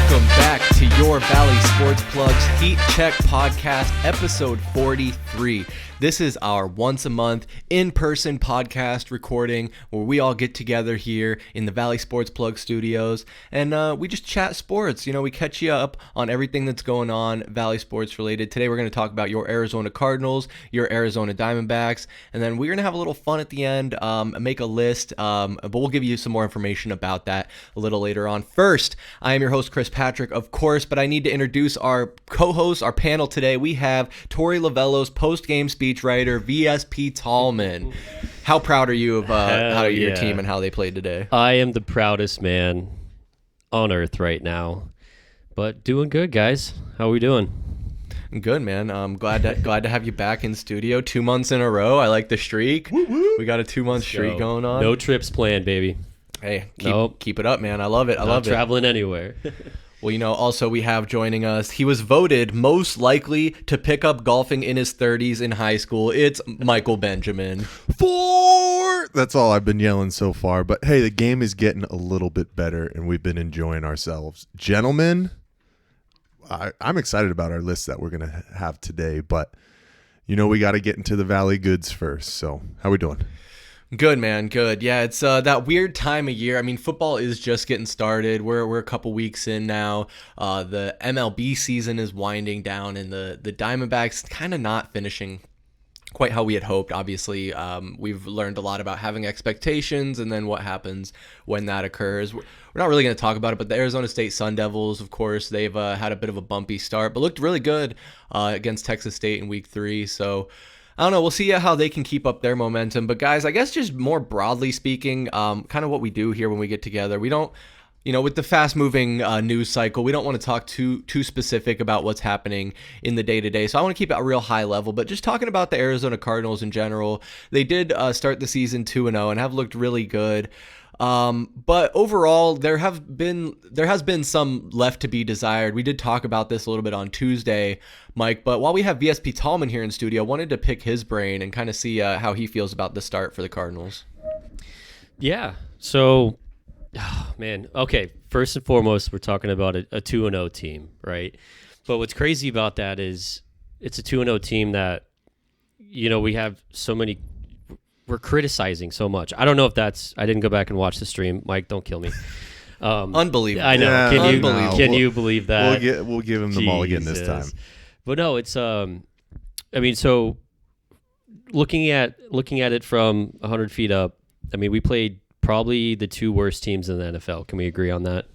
Welcome back to your Valley Sports Plugs Heat Check Podcast, episode 43. This is our once a month in-person podcast recording where we all get together here in the Valley Sports Plug studios and we just chat sports. You know, we catch you up on everything that's going on Valley sports related. Today we're going to talk about your Arizona Cardinals, your Arizona Diamondbacks, and then we're going to have a little fun at the end, make a list, but we'll give you some more information about that a little later on. First, I am your host, Chris Patrick, of course, but I need to introduce our co-host, our panel today. We have Torey Lovullo's post-game speechwriter, VSP Tallman. How proud are you of your team and how they played today? I am the proudest man on earth right now, but doing good, guys. How are we doing? Good, man. I'm glad to have you back in studio 2 months in a row. I like the streak. Woo-woo. We got a 2-month streak going on. No trips planned, baby. Hey, keep it up, man. I love it. Not traveling anywhere. Well, you know, also we have joining us, he was voted most likely to pick up golfing in his 30s in high school. It's Michael Benjamin. 4! That's all I've been yelling so far. But hey, the game is getting a little bit better, and we've been enjoying ourselves. Gentlemen, I'm excited about our list that we're going to have today, but you know we got to get into the Valley goods first. So how we doing? Good, man. Good. Yeah, it's that weird time of year. I mean, football is just getting started. We're a couple weeks in now. The MLB season is winding down, and the Diamondbacks kind of not finishing quite how we had hoped. Obviously, we've learned a lot about having expectations and then what happens when that occurs. We're not really going to talk about it, but the Arizona State Sun Devils, of course, they've had a bit of a bumpy start, but looked really good against Texas State in week 3. So I don't know. We'll see how they can keep up their momentum. But guys, I guess just more broadly speaking, kind of what we do here when we get together, we don't, you know, with the fast-moving news cycle, we don't want to talk too specific about what's happening in the day-to-day. So I want to keep it a real high level. But just talking about the Arizona Cardinals in general, they did start the season 2-0 and have looked really good. But overall, there has been some left to be desired. We did talk about this a little bit on Tuesday, Mike, but while we have VSP Tallman here in studio, I wanted to pick his brain and kind of see how he feels about the start for the Cardinals. Yeah. So, man, okay. First and foremost, we're talking about a 2-0 team, right? But what's crazy about that is it's a 2-0 team that, you know, we have so many. We're criticizing so much. I don't know if that's. I didn't go back and watch the stream. Mike, don't kill me. Unbelievable. I know. Yeah, can you believe that? We'll give him the mulligan this time. But no, it's. I mean, so looking at it from 100 feet up. I mean, we played probably the 2 worst teams in the NFL. Can we agree on that?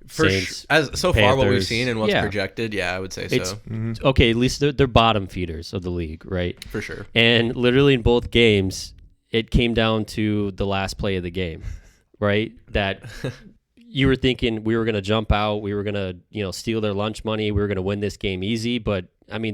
Saints, so Panthers, far what we've seen and what's projected, yeah, I would say so. Okay, at least they're bottom feeders of the league, right? For sure. And literally in both games, it came down to the last play of the game, right? That you were thinking we were going to jump out, we were going to, you know, steal their lunch money, we were going to win this game easy, but I mean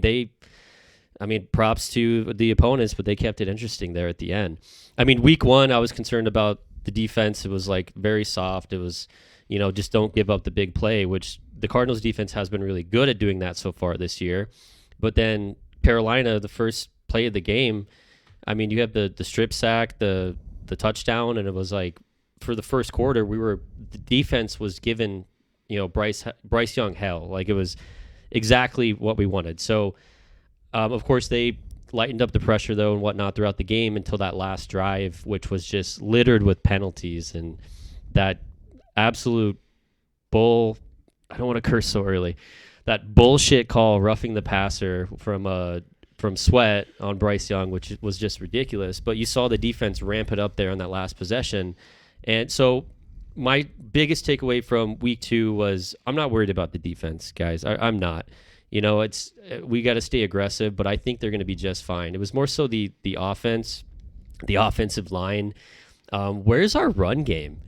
props to the opponents, but they kept it interesting there at the end. I mean, week 1, I was concerned about the defense. It was like very soft. It was, you know, just don't give up the big play, which the Cardinals defense has been really good at doing that so far this year. But then Carolina, the first play of the game, I mean, you have the strip sack, the touchdown, and it was like for the first quarter, the defense was given, you know, Bryce Young hell. Like it was exactly what we wanted. So, of course, they lightened up the pressure though and whatnot throughout the game until that last drive, which was just littered with penalties and that absolute bull. I don't want to curse so early. That bullshit call roughing the passer from Sweat on Bryce Young, which was just ridiculous. But you saw the defense ramp it up there on that last possession. And so my biggest takeaway from week 2 was I'm not worried about the defense, guys. I'm not. You know, we got to stay aggressive, but I think they're going to be just fine. It was more so the offense, the offensive line. Where's our run game?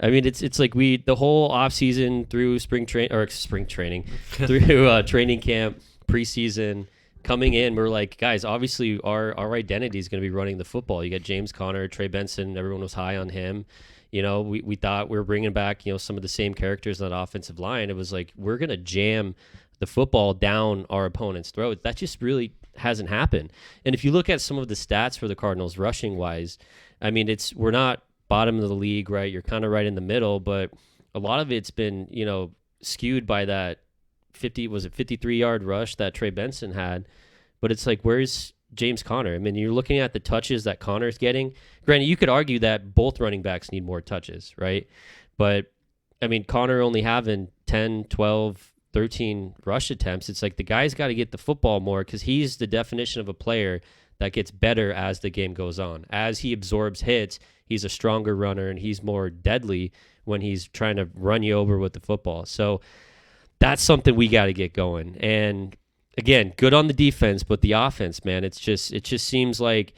I mean, it's like the whole offseason through spring training, through training camp, preseason, coming in, we're like, guys, obviously our identity is going to be running the football. You got James Conner, Trey Benson, everyone was high on him. You know, we thought we were bringing back, you know, some of the same characters on that offensive line. It was like, we're going to jam the football down our opponent's throat. That just really hasn't happened. And if you look at some of the stats for the Cardinals rushing wise, I mean, we're not bottom of the league, right? You're kind of right in the middle, but a lot of it's been, you know, skewed by that 53-yard rush that Trey Benson had. But it's like, where's James Conner? I mean, you're looking at the touches that Conner's getting. Granted, you could argue that both running backs need more touches, right? But, I mean, Conner only having 10, 12, 13 rush attempts. It's like the guy's got to get the football more because he's the definition of a player that gets better as the game goes on. As he absorbs hits, he's a stronger runner and he's more deadly when he's trying to run you over with the football. So that's something we got to get going. And again, good on the defense, but the offense, man, it just seems like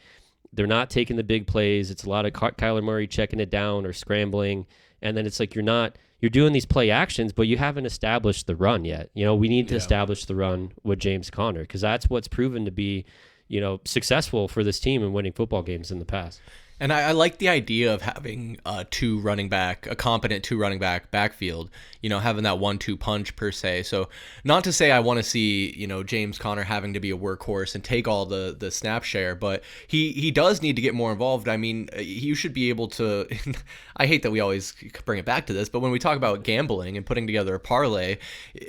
they're not taking the big plays. It's a lot of Kyler Murray checking it down or scrambling. And then it's like you're doing these play actions, but you haven't established the run yet. You know, we need to establish the run with James Conner because that's what's proven to be, you know, successful for this team in winning football games in the past. And I like the idea of having a competent two running back backfield, you know, having that 1-2 punch per se. So not to say I want to see, you know, James Conner having to be a workhorse and take all the snap share, but he does need to get more involved. I mean, you should be able to, I hate that we always bring it back to this, but when we talk about gambling and putting together a parlay,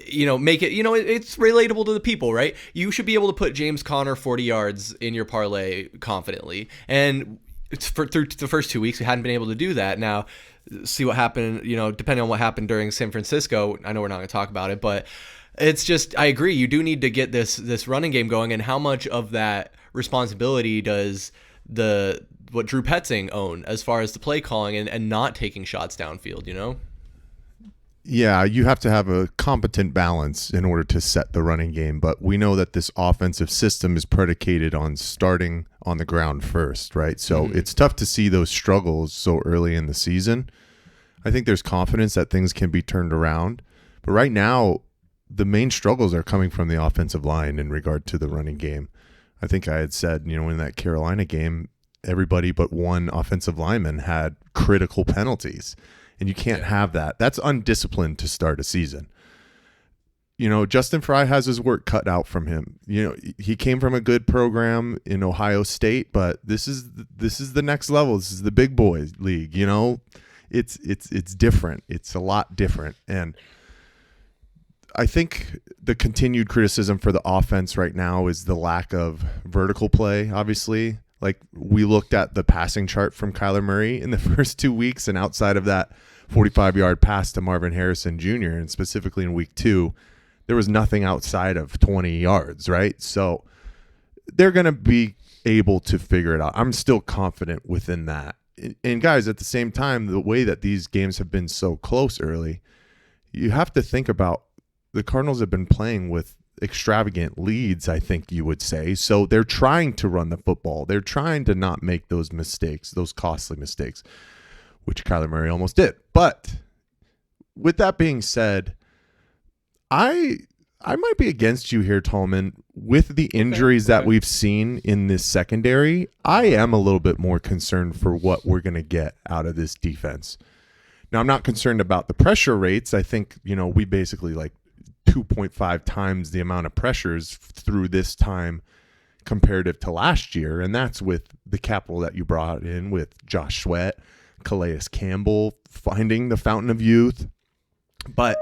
you know, make it, you know, it's relatable to the people, right? You should be able to put James Conner 40 yards in your parlay confidently. And through the first 2 weeks, we hadn't been able to do that. Now, see what happened, you know, depending on what happened during San Francisco. I know we're not going to talk about it, but it's just, I agree. You do need to get this running game going. And how much of that responsibility does what Drew Petzing own as far as the play calling and not taking shots downfield, you know? Yeah, you have to have a competent balance in order to set the running game, but we know that this offensive system is predicated on starting on the ground first, right? So it's tough to see those struggles so early in the season. I think there's confidence that things can be turned around, but right now the main struggles are coming from the offensive line in regard to the running game. I think I had said, you know, in that Carolina game, everybody but one offensive lineman had critical penalties. And you can't have that. That's undisciplined to start a season. You know, Justin Fry has his work cut out from him. You know, he came from a good program in Ohio State, but this is the next level. This is the big boys league. You know, it's different. It's a lot different. And I think the continued criticism for the offense right now is the lack of vertical play, obviously. Like, we looked at the passing chart from Kyler Murray in the first 2 weeks, and outside of that 45-yard pass to Marvin Harrison Jr., and specifically in week 2, there was nothing outside of 20 yards, right? So they're going to be able to figure it out. I'm still confident within that. And guys, at the same time, the way that these games have been so close early, you have to think about the Cardinals have been playing with extravagant leads, I think you would say. So they're trying to run the football. They're trying to not make those mistakes, those costly mistakes, which Kyler Murray almost did. But with that being said, I might be against you here, Tallman. With the injuries that we've seen in this secondary, I am a little bit more concerned for what we're going to get out of this defense. Now, I'm not concerned about the pressure rates. I think, you know, we basically 2.5 times the amount of pressures through this time comparative to last year. And that's with the capital that you brought in with Josh Sweat, Calais Campbell, finding the fountain of youth. But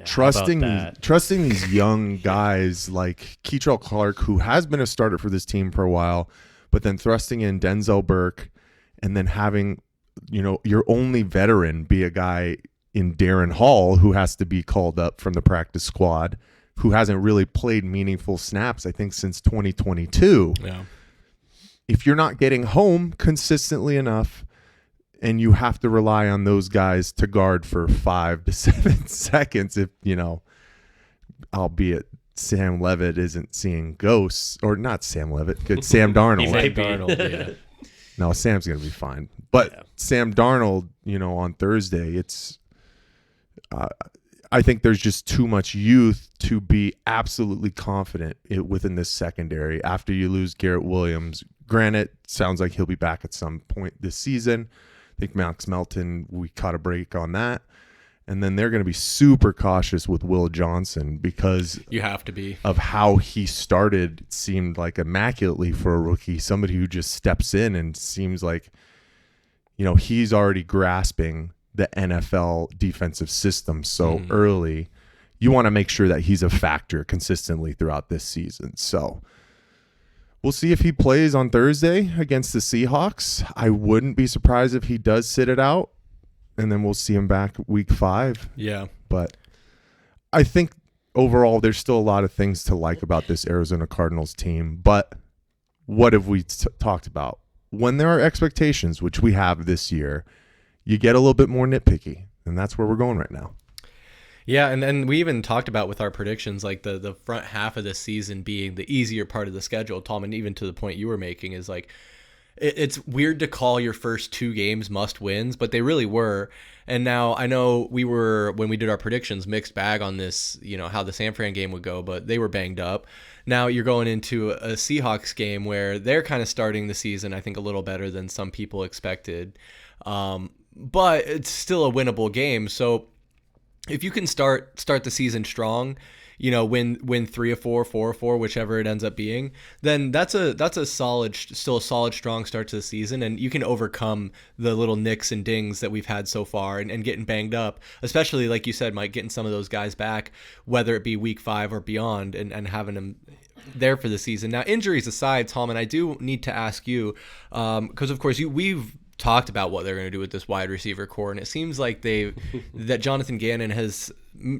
trusting these young guys like Keitrell Clark, who has been a starter for this team for a while, but then thrusting in Denzel Burke and then having, you know, your only veteran be a guy in Darren Hall, who has to be called up from the practice squad, who hasn't really played meaningful snaps, I think, since 2022. Yeah. If you're not getting home consistently enough and you have to rely on those guys to guard for 5 to 7 seconds, if, you know, albeit Sam Levitt isn't seeing ghosts, or not Sam Levitt, good Sam Darnold. Sam Darnold, yeah. No, Sam's going to be fine. But Sam Darnold, you know, on Thursday, it's, I think there's just too much youth to be absolutely confident within this secondary after you lose Garrett Williams. Granted, sounds like he'll be back at some point this season. I think Max Melton, we caught a break on that. And then they're going to be super cautious with Will Johnson because you have to be of how he started. It seemed like immaculately for a rookie, somebody who just steps in and seems like, he's already grasping the NFL defensive system so early. you want to make sure that he's a factor consistently throughout this season. So we'll see if he plays on Thursday against the Seahawks. I wouldn't be surprised if he does sit it out, and then we'll see him back week 5. Yeah. But I think overall there's still a lot of things to like about this Arizona Cardinals team. But what have we talked about? When there are expectations, which we have this year, you get a little bit more nitpicky, and that's where we're going right now. Yeah, and then we even talked about with our predictions, like the front half of the season being the easier part of the schedule, Tallman, even to the point you were making, is like it's weird to call your first 2 games must wins, but they really were. And now I know we were, when we did our predictions, mixed bag on this, how the San Fran game would go, but they were banged up. Now you're going into a Seahawks game where they're kind of starting the season, I think, a little better than some people expected. But it's still a winnable game. So if you can start the season strong, win 3 of 4, 4 of 4, whichever it ends up being, then that's a solid, strong start to the season, and you can overcome the little nicks and dings that we've had so far, and getting banged up, especially like you said, Mike, getting some of those guys back, whether it be week 5 or beyond, and having them there for the season. Now, injuries aside, Tallman, I do need to ask you, because of course we've talked about what they're going to do with this wide receiver core, and it seems like that Jonathan Gannon has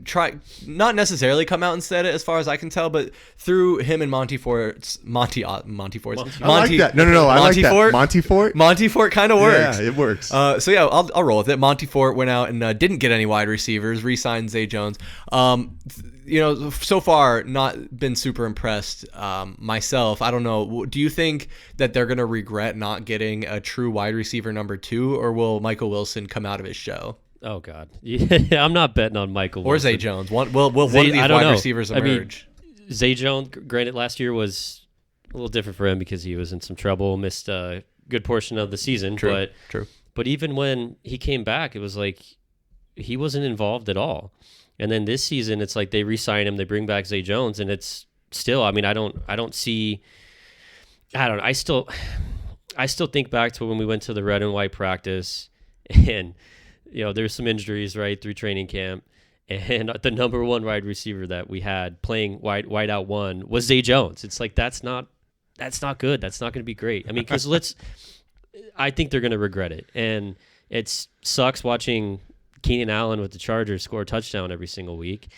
tried, not necessarily come out and said it as far as I can tell, but through him and Monty Fort. I like that. No, I like that. Monty Fort? Monty Fort kind of works. Yeah, it works. So yeah, I'll roll with it. Monty Fort went out and didn't get any wide receivers, re-signed Zay Jones. So far not been super impressed myself. I don't know. Do you think that they're going to regret not getting a true wide receiver number 2, or will Michael Wilson come out of his shell? Oh God, yeah, I'm not betting on Michael Wilson. Or Zay Jones. Will one of these wide receivers emerge? Zay Jones, granted, last year was a little different for him because he was in some trouble, missed a good portion of the season. True. But even when he came back, it was like he wasn't involved at all. And then this season, it's like they re-sign him, they bring back Zay Jones, and it's still, I still think back to when we went to the red and white practice, and there's some injuries right through training camp, and the number 1 wide receiver that we had playing wide out 1 was Zay Jones. It's like that's not good. That's not going to be great. I mean, because I think they're going to regret it, and it sucks watching Keenan Allen with the Chargers score a touchdown every single week,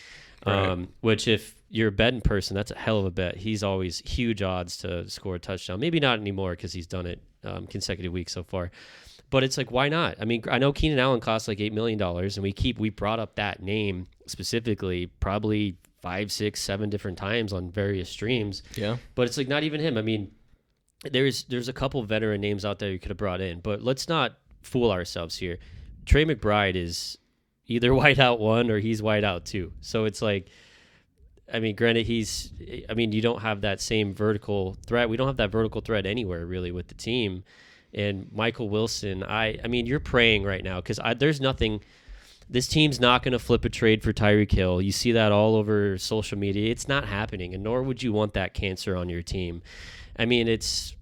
right. Which if you're a betting person, that's a hell of a bet. He's always huge odds to score a touchdown. Maybe not anymore because he's done it consecutive weeks so far. But it's like, why not? I mean, I know Keenan Allen costs like $8 million, and we brought up that name specifically probably 5, 6, 7 different times on various streams. Yeah. But it's like not even him. I mean, there's a couple veteran names out there you could have brought in, but let's not fool ourselves here. Trey McBride is either wide out 1 or he's wide out 2. So it's like, I mean, granted, you don't have that same vertical threat. We don't have that vertical threat anywhere really with the team. And Michael Wilson, I mean, you're praying right now because there's nothing. This team's not going to flip a trade for Tyreek Hill. You see that all over social media. It's not happening, and nor would you want that cancer on your team. I mean, if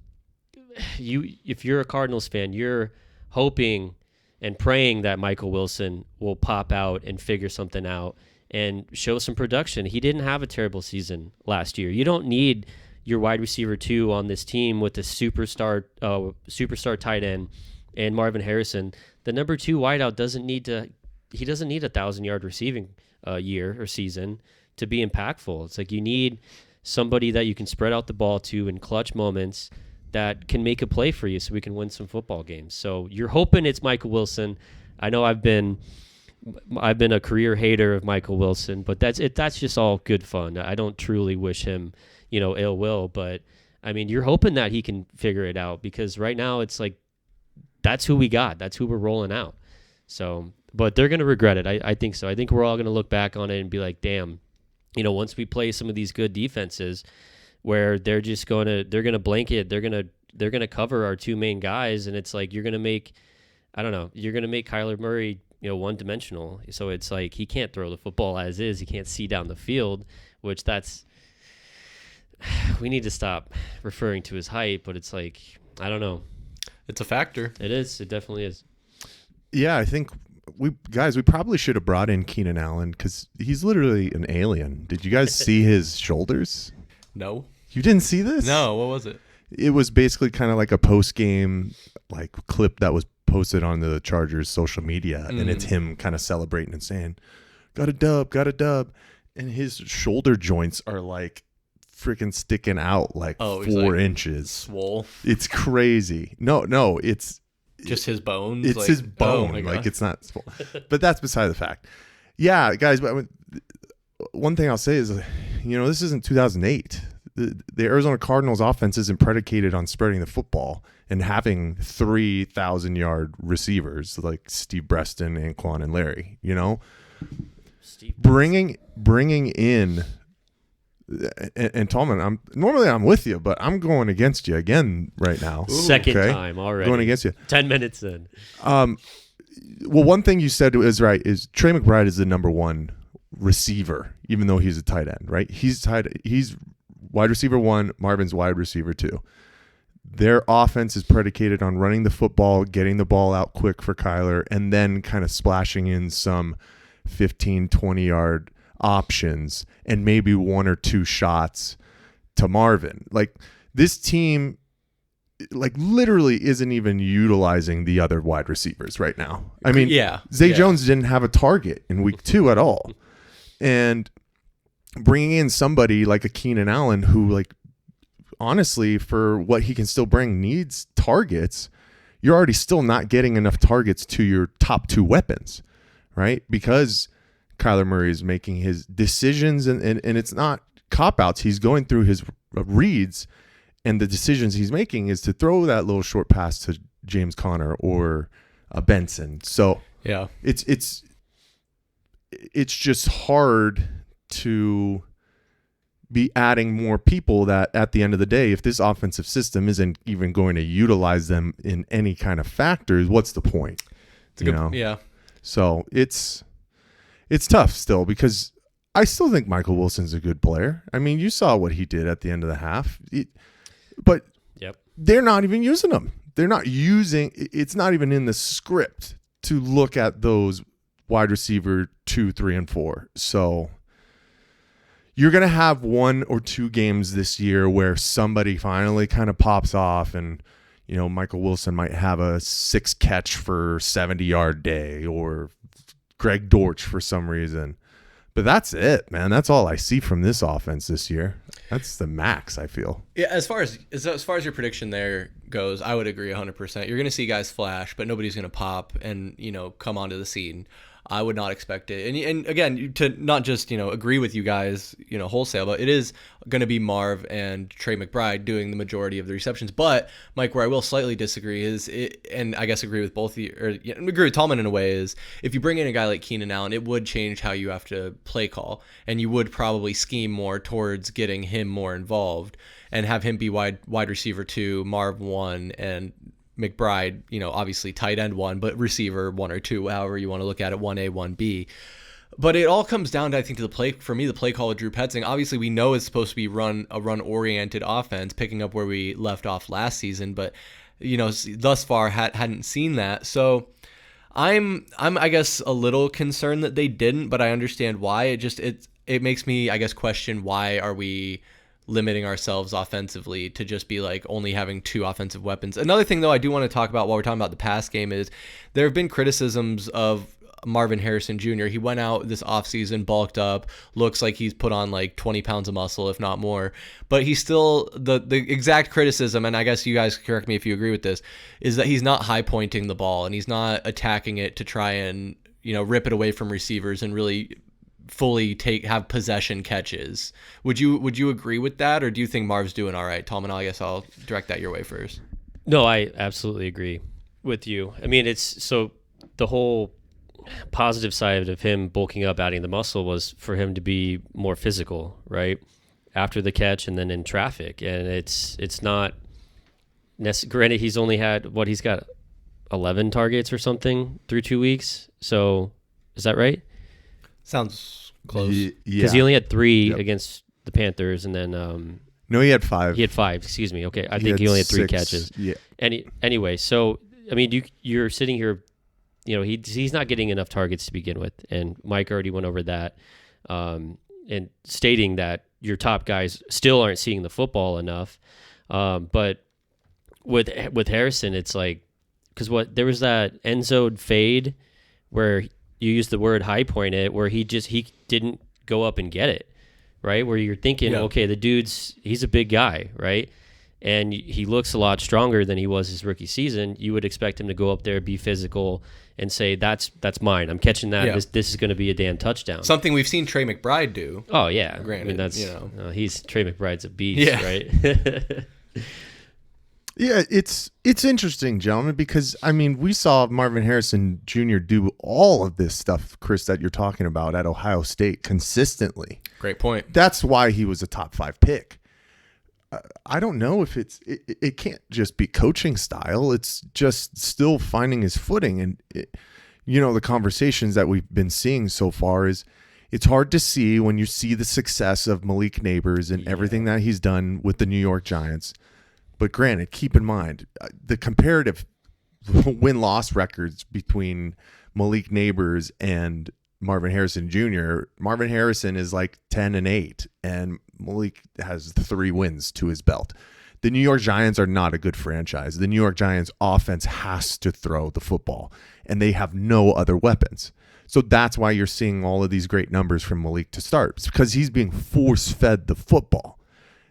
you're a Cardinals fan, you're hoping and praying that Michael Wilson will pop out and figure something out and show some production. He didn't have a terrible season last year. You don't need your wide receiver 2 on this team with the superstar tight end and Marvin Harrison. The number 2 wideout doesn't need a 1,000-yard receiving year or season to be impactful. It's like you need somebody that you can spread out the ball to in clutch moments that can make a play for you so we can win some football games. So you're hoping it's Michael Wilson. I know I've been a career hater of Michael Wilson, but that's just all good fun. I don't truly wish him, ill will, but I mean, you're hoping that he can figure it out because right now it's like that's who we got. That's who we're rolling out. So, but they're going to regret it. I think so. I think we're all going to look back on it and be like, damn, once we play some of these good defenses where they're going to blanket, they're going to cover our 2 main guys. And it's like, you're going to make Kyler Murray, one-dimensional. So it's like, he can't throw the football as is. He can't see down the field, which we need to stop referring to his height, but it's like, I don't know. It's a factor. It is. It definitely is. Yeah, I think we probably should have brought in Keenan Allen because he's literally an alien. Did you guys see his shoulders? No. You didn't see this? No. What was it? It was basically kind of like a post-game like clip that was posted on the Chargers social media, and it's him kind of celebrating and saying, got a dub. And his shoulder joints are like freaking sticking out like 4 inches. Swole. It's crazy. No, it's just his bones. It's his bone. Like it's not swole. But that's beside the fact. Yeah, guys, but one thing I'll say is, this isn't 2008. The Arizona Cardinals offense isn't predicated on spreading the football and having 3,000-yard receivers like Steve Breston, Anquan, and Larry. Bringing in and Tallman, I'm with you, but I'm going against you again right now. Second time already. Going against you. 10 minutes in. Well, one thing you said is right, is Trey McBride is the number one receiver, even though he's a tight end, right? He's wide receiver 1, Marvin's wide receiver 2. Their offense is predicated on running the football, getting the ball out quick for Kyler, and then kind of splashing in some 15, 20-yard options and maybe 1 or 2 shots to Marvin. Like, this team, like, literally isn't even utilizing the other wide receivers right now. I mean, Zay Jones didn't have a target in week 2 at all. And bringing in somebody like a Keenan Allen who, like, honestly, for what he can still bring, needs targets, you're already still not getting enough targets to your top 2 weapons, right? Because Kyler Murray is making his decisions, and it's not cop-outs. He's going through his reads, and the decisions he's making is to throw that little short pass to James Conner or Benson. So yeah, it's just hard to be adding more people that at the end of the day, if this offensive system isn't even going to utilize them in any kind of factors, what's the point? Yeah. So it's tough still, because I still think Michael Wilson's a good player. I mean, you saw what he did at the end of the half. But they're not even using him. It's not even in the script to look at those wide receiver 2, 3, and 4. So you're going to have 1 or 2 games this year where somebody finally kind of pops off, and Michael Wilson might have a 6 catch for 70-yard day, or Greg Dortch for some reason. But that's it, man. That's all I see from this offense this year. That's the max, I feel. Yeah, as far as your prediction there goes, I would agree 100%. You're going to see guys flash, but nobody's going to pop and, come onto the scene. I would not expect it. And again, to not just, agree with you guys, wholesale, but it is going to be Marv and Trey McBride doing the majority of the receptions. But, Mike, where I will slightly disagree and I guess agree with both of you, or agree with Tallman in a way, is if you bring in a guy like Keenan Allen, it would change how you have to play call. And you would probably scheme more towards getting him more involved and have him be wide receiver 2, Marv 1, and McBride, obviously tight end 1, but receiver 1 or 2, however you want to look at it, 1A, 1B. But it all comes down to, I think, to the play call with Drew Petzing. Obviously, we know it's supposed to be a run-oriented offense, picking up where we left off last season, but, thus far hadn't seen that. So I'm I guess a little concerned that they didn't, but I understand why. It makes me, I guess, question, why are we limiting ourselves offensively to just be like only having 2 offensive weapons. Another thing, though, I do want to talk about while we're talking about the pass game is there have been criticisms of Marvin Harrison Jr. He went out this offseason, bulked up, looks like he's put on like 20 pounds of muscle, if not more. But he's still, the exact criticism, and I guess you guys correct me if you agree with this, is that he's not high pointing the ball and he's not attacking it to try and, rip it away from receivers and really fully have possession catches. Would you agree with that, or do you think Marv's doing all right? Tallman, I guess I'll direct that your way first. No, I absolutely agree with you. I mean, it's so the whole positive side of him bulking up, adding the muscle, was for him to be more physical, right? After the catch and then in traffic. And it's not granted, he's only had he's got 11 targets or something through 2 weeks. So is that right? Sounds close. Yeah. Because he only had 3 against the Panthers, and then no, he had 5. He had 5. Excuse me. Okay, I think he only had 3 6. catches. Yeah. Anyway, so I mean, you're sitting here he's not getting enough targets to begin with, and Mike already went over that, and stating that your top guys still aren't seeing the football enough. But with Harrison, it's like, because there was that end zone fade where you used the word high point it, where he didn't go up and get it, right? Where you're thinking, okay, he's a big guy, right? And he looks a lot stronger than he was his rookie season. You would expect him to go up there, be physical, and say, that's mine. I'm catching that. Yeah. This is going to be a damn touchdown. Something we've seen Trey McBride do. Oh, yeah. Granted, Trey McBride's a beast, right? Yeah, it's interesting, gentlemen, because, we saw Marvin Harrison Jr. do all of this stuff, Chris, that you're talking about at Ohio State consistently. Great point. That's why he was a top 5 pick. I don't know if it can't just be coaching style. It's just still finding his footing. And, the conversations that we've been seeing so far is it's hard to see when you see the success of Malik Neighbors and everything that he's done with the New York Giants. But granted, keep in mind, the comparative win-loss records between Malik Neighbors and Marvin Harrison Jr. Marvin Harrison is like 10-8, and Malik has 3 wins to his belt. The New York Giants are not a good franchise. The New York Giants offense has to throw the football, and they have no other weapons. So that's why you're seeing all of these great numbers from Malik to start. It's because he's being force-fed the football.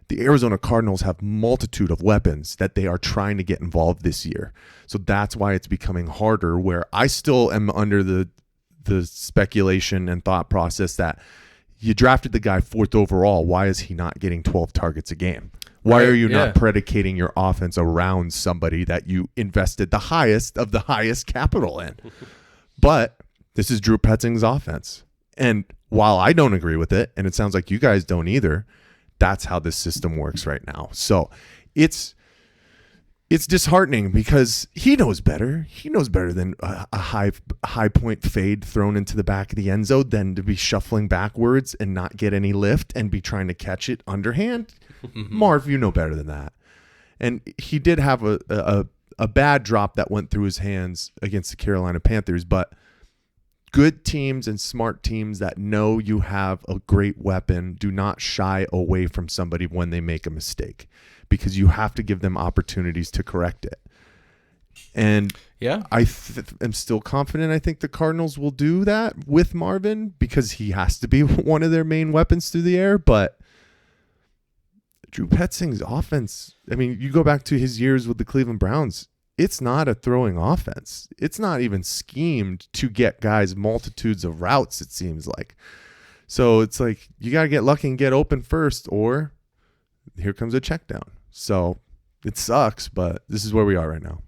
The Arizona Cardinals have multitude of weapons that they are trying to get involved this year. So that's why it's becoming harder, where I still am under the speculation and thought process that you drafted the guy 4th overall. Why is he not getting 12 targets a game? Why are you not predicating your offense around somebody that you invested the highest of the highest capital in? But this is Drew Petzing's offense. And while I don't agree with it, and it sounds like you guys don't either, that's how this system works right now. So it's disheartening because he knows better. He knows better than a high point fade thrown into the back of the end zone than to be shuffling backwards and not get any lift and be trying to catch it underhand. Marv, you know better than that. And he did have a bad drop that went through his hands against the Carolina Panthers, but good teams and smart teams that know you have a great weapon do not shy away from somebody when they make a mistake, because you have to give them opportunities to correct it. And I am still confident. I think the Cardinals will do that with Marvin because he has to be one of their main weapons through the air. But Drew Petzing's offense, you go back to his years with the Cleveland Browns, it's not a throwing offense. It's not even schemed to get guys multitudes of routes, it seems like. So it's like you got to get lucky and get open first, or here comes a check down. So it sucks, but this is where we are right now.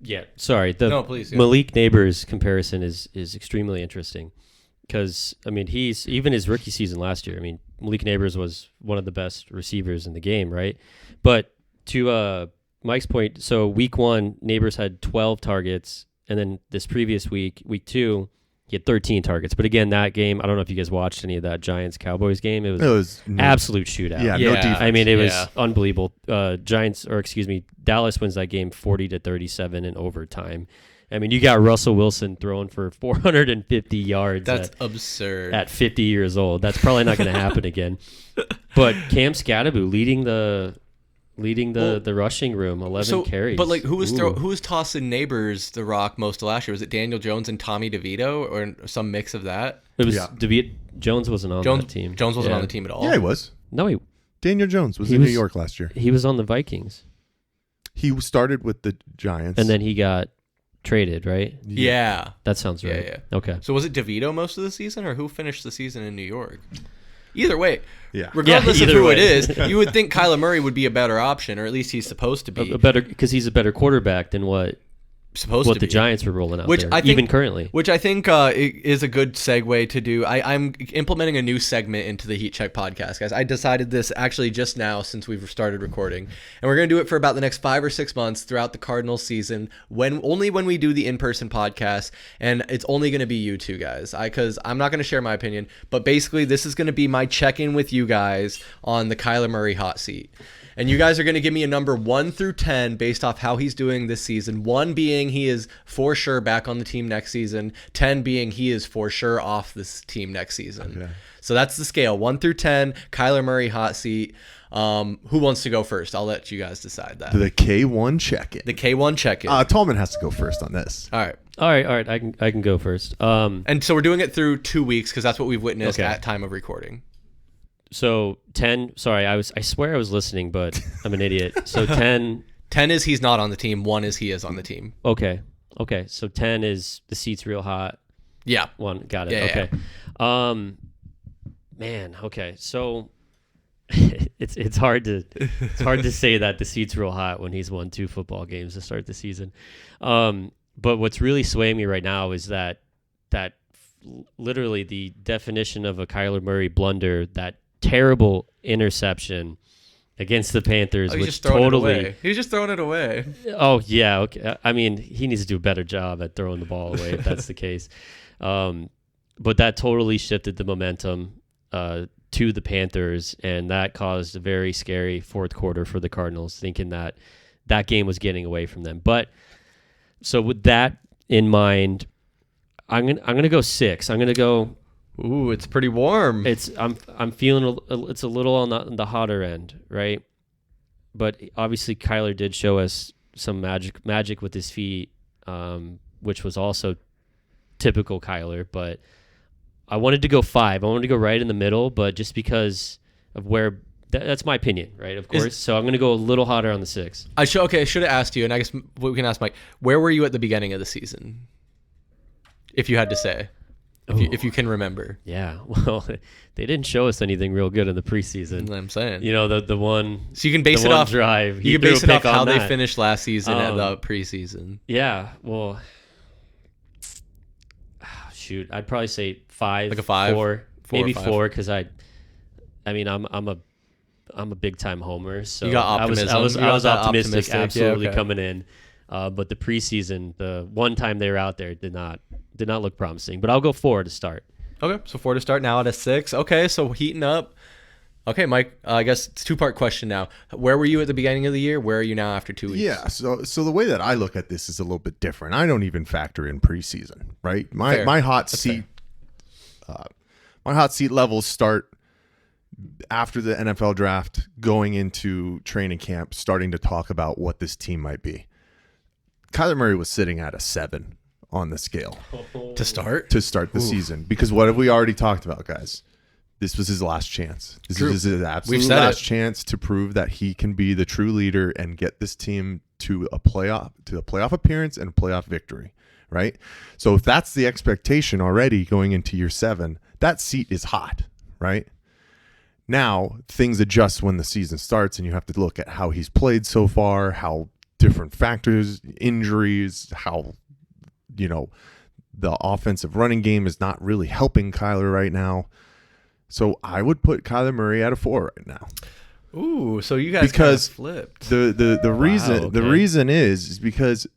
Yeah, sorry. Please. Yeah. Malik Neighbors comparison is extremely interesting because, he's even his rookie season last year. Malik Neighbors was one of the best receivers in the game, right? But to Mike's point, so week 1, Neighbors had 12 targets, and then this previous week 2, he had 13 targets. But again, that game, I don't know if you guys watched any of that Giants-Cowboys game. It was absolute shootout. Yeah, no defense. It was unbelievable. Dallas wins that game 40-37 in overtime. You got Russell Wilson throwing for 450 yards. That's absurd. At 50 years old. That's probably not going to happen again. But Cam Scadaboo leading the rushing room, 11 carries. But who was tossing Neighbors the rock most of last year? Was it Daniel Jones and Tommy DeVito, or some mix of that? It was Jones wasn't on that team. Jones wasn't on the team at all. Yeah, he was. No, Daniel Jones was in New York last year. He was on the Vikings. He started with the Giants, and then he got traded, right? Yeah, that sounds right. Yeah. Okay. So was it DeVito most of the season, or who finished the season in New York? Either way, regardless of who it is, you would think Kyler Murray would be a better option, or at least he's supposed to be. A better, because he's a better quarterback than what the Giants were rolling out there, even currently. Which I think is a good segue to do. I'm implementing a new segment into the Heat Check podcast, guys. I decided this actually just now since we've started recording. And we're going to do it for about the next 5 or 6 months throughout the Cardinals season, only when we do the in-person podcast. And it's only going to be you two guys, because I'm not going to share my opinion. But basically, this is going to be my check-in with you guys on the Kyler Murray hot seat. And you guys are going to give me a number 1 through 10 based off how he's doing this season. 1 being being he is for sure back on the team next season, 10 being he is for sure off this team next season. Okay. So that's the scale, 1 through 10. Kyler Murray hot seat. Who wants to go first? I'll let you guys decide that. The K1 check-in. The K1 check-in. Tallman has to go first on this. All right. All right. I can go first. And so we're doing it through 2 weeks because that's what we've witnessed Okay. at time of recording. So 10. Sorry, I swear I was listening, but I'm an idiot. So 10. 10 is he's not on the team. 1 is he is on the team. Okay. So 10 is the seat's real hot. Yeah. 1. Got it. Yeah, Okay. Man. Okay. So it's hard to say that the seat's real hot when he's won 2 football games to start the season. But what's really swaying me right now is that literally the definition of a Kyler Murray blunder, that terrible interception against the Panthers, He was which just throwing totally. it away. He was just throwing it away. Oh yeah, okay. I mean, he needs to do a better job at throwing the ball away if that's the case. But that totally shifted the momentum to the Panthers, and that caused a very scary fourth quarter for the Cardinals, thinking that game was getting away from them. But so with that in mind, I'm gonna go 6. I'm gonna go. Ooh, it's pretty warm. I'm feeling it's a little on the hotter end, right? But obviously Kyler did show us some magic with his feet, which was also typical Kyler. But I wanted to go 5. I wanted to go right in the middle, but just because of where that's my opinion, right? Of course. So I'm going to go a little hotter on the 6. I should have asked you, and I guess we can ask Mike. Where were you at the beginning of the season? If you had to say. If you can remember. Yeah, well, they didn't show us anything real good in the preseason. That's what I'm saying. You know, the one. So you can base it off drive. You can base it off how they that. finished last season at the preseason. Yeah, well, shoot, I'd probably say 5, like a 5, 4, maybe 5. 4, because I'm a big time homer. So you got optimism. I was optimistic, absolutely yeah, okay. coming in. But the preseason, the one time they were out there, did not look promising. But I'll go 4 to start. Okay, so 4 to start, now at a 6. Okay, so heating up. Okay, Mike, I guess it's a 2-part question now. Where were you at the beginning of the year? Where are you now after 2 weeks? Yeah, so the way that I look at this is a little bit different. I don't even factor in preseason, right? My hot seat levels start after the NFL draft, going into training camp, starting to talk about what this team might be. Kyler Murray was sitting at a 7 on the scale To start the season, because what have we already talked about, guys? This was his last chance. This is his absolute last chance to prove that he can be the true leader and get this team to a playoff appearance and a playoff victory, right? So if that's the expectation already going into year 7, that seat is hot, right? Now things adjust when the season starts, and you have to look at how he's played so far, how different factors, injuries, how, the offensive running game is not really helping Kyler right now. So I would put Kyler Murray at a 4 right now. Ooh, so you guys kind of flipped. The reason is because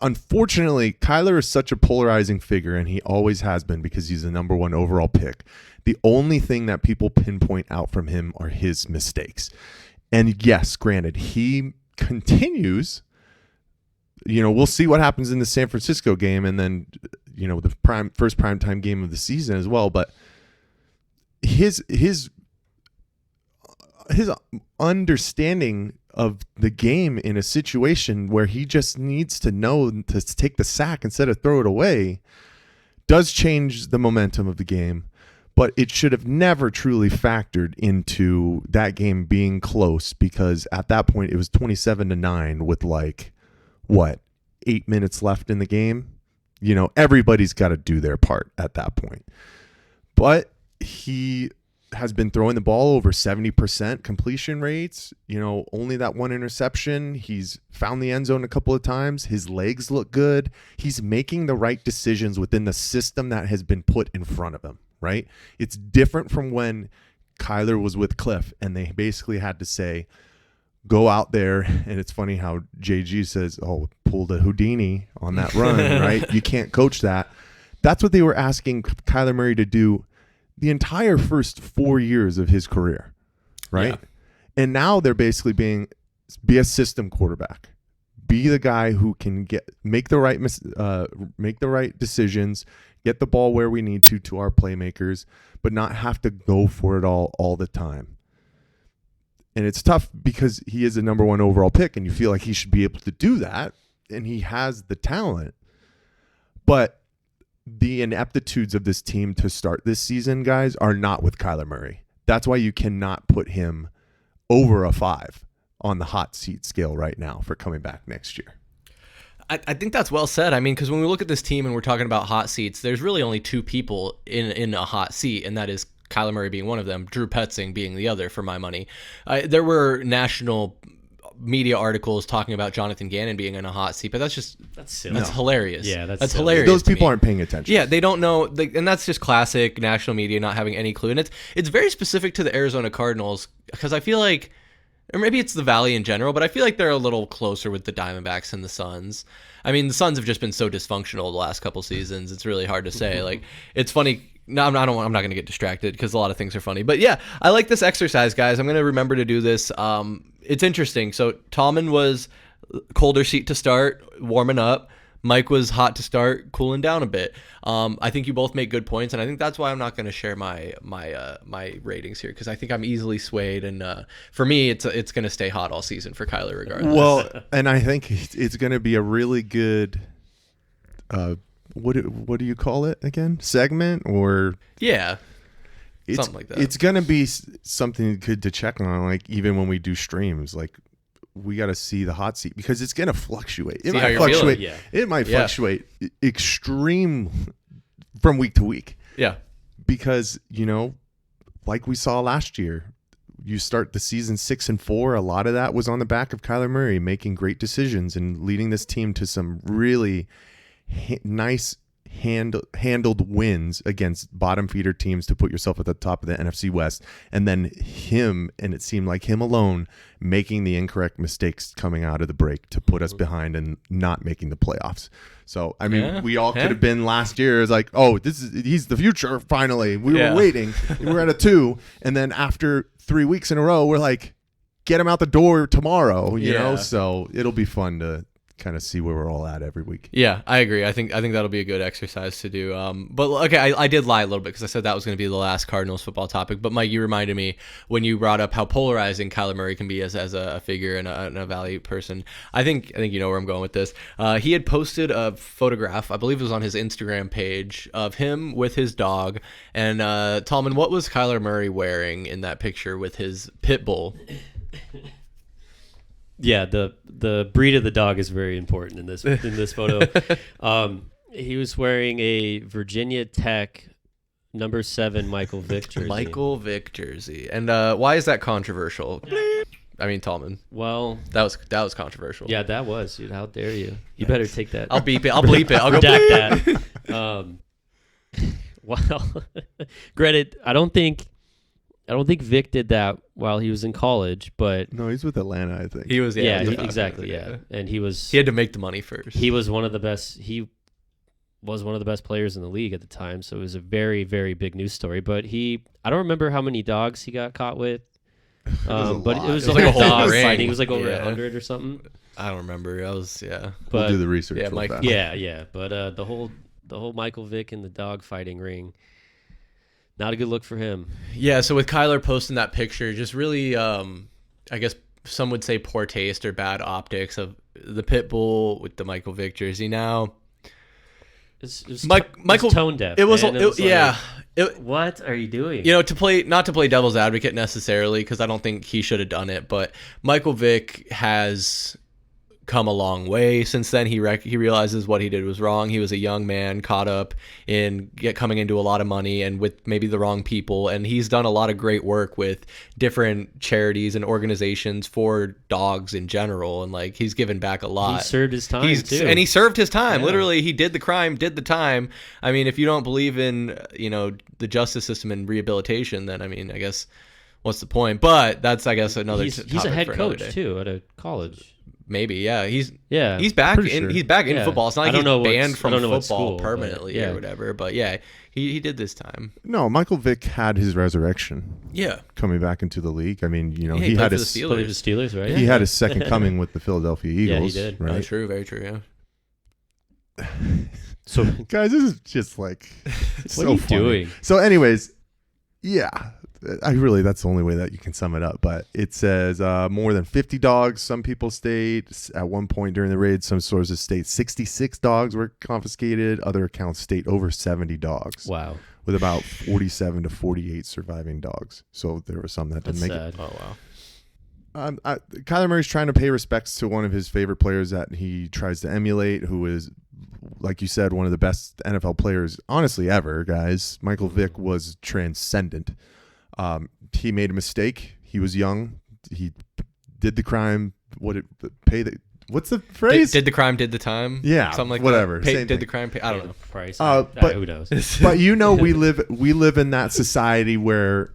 unfortunately Kyler is such a polarizing figure, and he always has been, because he's the number 1 overall pick. The only thing that people pinpoint out from him are his mistakes. And yes, granted, he continues. We'll see what happens in the San Francisco game, and then the first primetime game of the season as well. But his understanding of the game in a situation where he just needs to know to take the sack instead of throw it away does change the momentum of the game. But it should have never truly factored into that game being close, because at that point it was 27-9 with 8 minutes left in the game. Everybody's got to do their part at that point. But he has been throwing the ball over 70% completion rates. Only that 1 interception. He's found the end zone a couple of times. His legs look good. He's making the right decisions within the system that has been put in front of him. Right? It's different from when Kyler was with Cliff, and they basically had to say, go out there. And it's funny how JG says, pull the Houdini on that run, right? You can't coach that. That's what they were asking Kyler Murray to do the entire first 4 years of his career, right? Yeah. And now they're basically be a system quarterback. be the guy who can make the right decisions, get the ball where we need to our playmakers, but not have to go for it all the time. And it's tough because he is a number 1 overall pick, and you feel like he should be able to do that, and he has the talent. But the ineptitudes of this team to start this season, guys, are not with Kyler Murray. That's why you cannot put him over a 5 on the hot seat scale right now for coming back next year. I think that's well said. I mean, because when we look at this team and we're talking about hot seats, there's really only 2 people in a hot seat, and that is Kyler Murray being one of them, Drew Petzing being the other, for my money. There were national media articles talking about Jonathan Gannon being in a hot seat, but that's silly. That's hilarious. Yeah, that's silly. hilarious. Those people aren't paying attention. Yeah, they don't know, and that's just classic national media not having any clue. And it's very specific to the Arizona Cardinals, because I feel like, or maybe it's the Valley in general, but I feel like they're a little closer with the Diamondbacks and the Suns. I mean, the Suns have just been so dysfunctional the last couple seasons. It's really hard to say. Like, it's funny. No, I'm not going to get distracted because a lot of things are funny. But yeah, I like this exercise, guys. I'm going to remember to do this. It's interesting. So Tallman was colder seat to start, warming up. Mike was hot to start, cooling down a bit. I think you both make good points, and I think that's why I'm not going to share my ratings here, because I think I'm easily swayed, and for me, it's going to stay hot all season for Kyler regardless. Well, and I think it's going to be a really good. What do you call it again? Segment or yeah, something like that. It's going to be something good to check on, like even when we do streams, like. We got to see the hot seat because it's going to fluctuate. It might fluctuate. Yeah. It might fluctuate extreme from week to week. Yeah. Because, like we saw last year, you start the season 6-4. A lot of that was on the back of Kyler Murray making great decisions and leading this team to some really nice handled wins against bottom feeder teams to put yourself at the top of the NFC West, and then it seemed like him alone making the incorrect mistakes coming out of the break to put us behind and not making the playoffs. So I mean, we all could have been last year. It's like, oh, he's the future. Finally, we were waiting. We're at a 2, and then after 3 weeks in a row, we're like, get him out the door tomorrow. You know, so it'll be fun to kind of see where we're all at every week. Yeah, I agree. I think that'll be a good exercise to do. But okay, I did lie a little bit because I said that was going to be the last Cardinals football topic. But Mike, you reminded me when you brought up how polarizing Kyler Murray can be as a figure and a value person. I think you know where I'm going with this. He had posted a photograph, I believe it was on his Instagram page, of him with his dog. And Tallman, what was Kyler Murray wearing in that picture with his pit bull? Yeah, the breed of the dog is very important in this photo. He was wearing a Virginia Tech number 7 Michael Vick jersey. Michael Vick jersey. And why is that controversial? I mean, Tallman. Well, that was controversial. Yeah, that was, dude. How dare you? You better take that. I'll beep it. I'll bleep it. I'll go redact that. Well, granted, I don't think Vick did that while he was in college, but no, he's with Atlanta, I think. He was, exactly. And he had to make the money first. He was one of the best. He was one of the best players in the league at the time, so it was a very, very big news story. But I don't remember how many dogs he got caught with, but it was like a dog fighting. It was like over 100 or something. I don't remember. But we'll do the research. Yeah, Mike. Yeah. But the whole Michael Vick and the dog fighting ring. Not a good look for him. Yeah, so with Kyler posting that picture, just really, I guess some would say poor taste or bad optics of the pit bull with the Michael Vick jersey. Now, Michael tone deaf. What are you doing? Not to play devil's advocate necessarily, because I don't think he should have done it. But Michael Vick has come a long way since then. He realizes what he did was wrong. He was a young man caught up in coming into a lot of money and with maybe the wrong people, and he's done a lot of great work with different charities and organizations for dogs in general, and like he's given back a lot. He served his time too. And he served his time. Literally, he did the crime, did the time. I mean, if you don't believe in the justice system and rehabilitation, then I mean, I guess what's the point? But that's, I guess, another he's a head coach too at a college. Maybe, yeah. He's back pretty in sure. he's back in Yeah. football. It's not I like don't he's know what- banned I from don't know what football school, but permanently yeah. or whatever. But yeah, he did this time. No, Michael Vick had his resurrection Yeah. coming back into the league. I mean, Yeah, he played had for his the Played the Steelers, right? he had his second coming with the Philadelphia Eagles. Yeah, he did. No, Right? true, very true, yeah. So Guys, this is just like it's what so are you funny. doing? So, anyways, yeah, that's the only way that you can sum it up. But it says more than 50 dogs. Some people state at one point during the raid. Some sources state 66 dogs were confiscated. Other accounts state over 70 dogs. Wow. With about 47 to 48 surviving dogs. So there were some that didn't That's make it. sad. Oh wow. Kyler Murray's trying to pay respects to one of his favorite players that he tries to emulate, who is, like you said, one of the best NFL players, honestly, ever, guys. Michael Vick was transcendent. He made a mistake. He was young. He did the crime. What's the phrase? Did the crime, did the time? Yeah, Something like whatever. that. Same Did thing. the crime, I don't know. Price. But- Who knows? But we live in that society where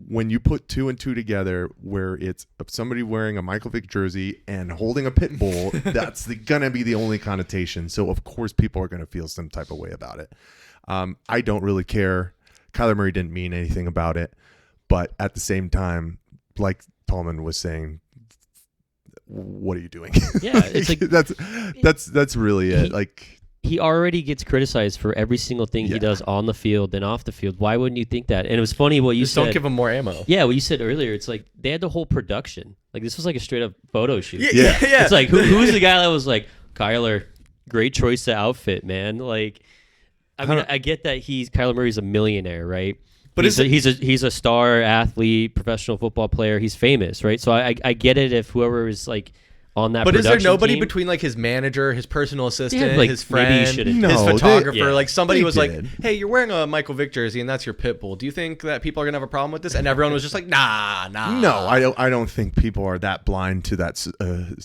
when you put two and two together, where it's somebody wearing a Michael Vick jersey and holding a pit bull, that's gonna be the only connotation. So of course people are gonna feel some type of way about it. I don't really care. Kyler Murray didn't mean anything about it, but at the same time, like Tallman was saying, what are you doing? Yeah, it's like that's really it. Like, he already gets criticized for every single thing Yeah. he does on the field and off the field. Why wouldn't you think that? And it was funny what you Just said. don't give him more ammo. Yeah, what you said earlier. It's like they had the whole production. Like this was like a straight up photo shoot. Yeah. It's like who's the guy that was like, Kyler, great choice to outfit, man. Like, I mean, I get that Kyler Murray's a millionaire, right? But he's a star athlete, professional football player. He's famous, right? So I get it if whoever is like on that. But is there production nobody team, between like his manager, his personal assistant, like, his maybe he friend, should've- his No, they- photographer? yeah. Like somebody They was did. like, "Hey, you're wearing a Michael Vick jersey, and that's your pit bull. Do you think that people are gonna have a problem with this?" And everyone was just like, "Nah." No, I don't think people are that blind to that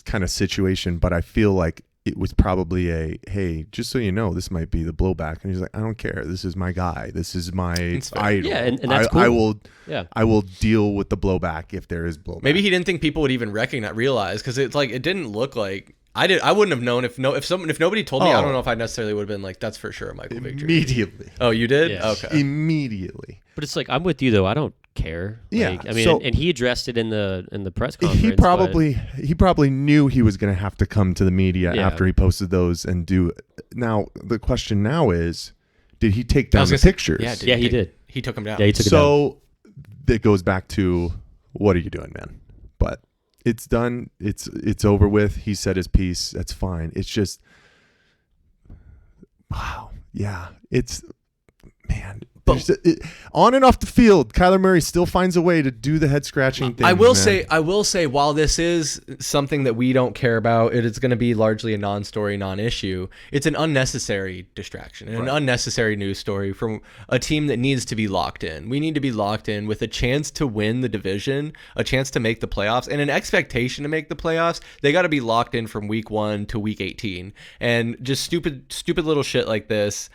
kind of situation, but I feel like it was probably hey, just so you know, this might be the blowback. And he's like, I don't care. This is my guy. This is my fair. idol. Yeah, and that's I cool. will I will deal with the blowback if there is blowback. Maybe he didn't think people would even realize because it's like it didn't look like I wouldn't have known if nobody told me. I don't know if I necessarily would have been like, that's for sure a Michael Vick jersey. Immediately. Oh, you did? Yeah. Okay. Immediately. But it's like I'm with you though. I don't care. Yeah, Like, I mean, so- and he addressed it in the press conference. He probably knew he was going to have to come to the media Yeah. after he posted those and do. Now the question now is, did he take down was the gonna say, pictures? Yeah, he did. He took him down. Yeah, he took it down. So that goes back to, what are you doing, man? But it's done. It's over with. He said his piece. That's fine. It's just, wow. Yeah. It's, man. On and off the field, Kyler Murray still finds a way to do the head scratching thing. I will say, while this is something that we don't care about, it is going to be largely a non-story, non-issue. It's an unnecessary distraction and an unnecessary news story from a team that needs to be locked in. We need to be locked in with a chance to win the division, a chance to make the playoffs, and an expectation to make the playoffs. They got to be locked in from week 1 to week 18, and just stupid little shit like this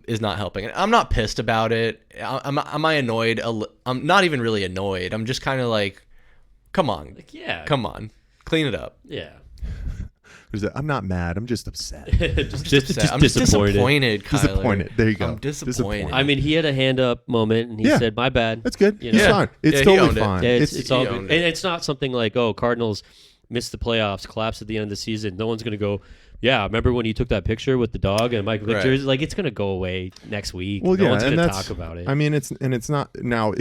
is not helping. And I'm not pissed about it. Am I annoyed? I'm not even really annoyed. I'm just kind of like, come on. Like, yeah. Come on. Clean it up. Yeah. I'm not mad. I'm just upset. just I'm just disappointed, Kyler. Disappointed. There you go. I'm disappointed. I mean, he had a hand up moment, and he said, "My bad." That's good. You It's know? fine. It's he totally owned it. fine. Yeah, it's all he good. owned And it. it's not something like, "Oh, Cardinals missed the playoffs, collapsed at the end of the season." No one's gonna go, "Yeah, remember when you took that picture with the dog and Michael Vick Right. jersey?" Like, it's gonna go away next week. Well, no yeah, one's and gonna that's, talk about it. I mean, it's not now.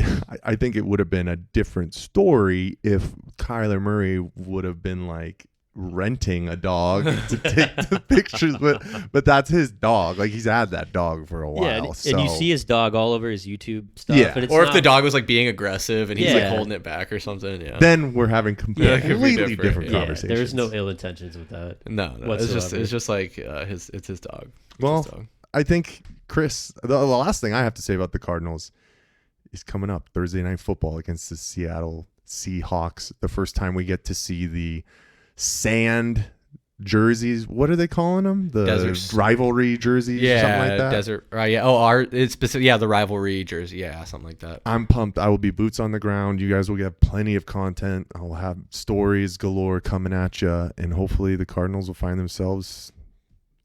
I think it would have been a different story if Kyler Murray would have been like renting a dog to take the pictures, but that's his dog. Like, he's had that dog for a while. yeah, and so. you see his dog all over his YouTube stuff. Yeah. And it's Or if not- the dog was like being aggressive and he's like Yeah. holding it back or something. Yeah. then we're having Yeah, it could be completely different. different yeah, conversations. there's no ill intentions with that. No. whatsoever. It's just like it's his dog. It's Well, his dog. I think, Chris, the last thing I have to say about the Cardinals is coming up Thursday Night Football against the Seattle Seahawks. The first time we get to see the sand jerseys. What are they calling them? The Desert. rivalry jerseys, Yeah, something like that. desert. Right? Yeah. Oh, it's specific. Yeah, the rivalry jersey. Yeah, something like that. I'm pumped. I will be boots on the ground. You guys will get plenty of content. I'll have stories galore coming at you, and hopefully the Cardinals will find themselves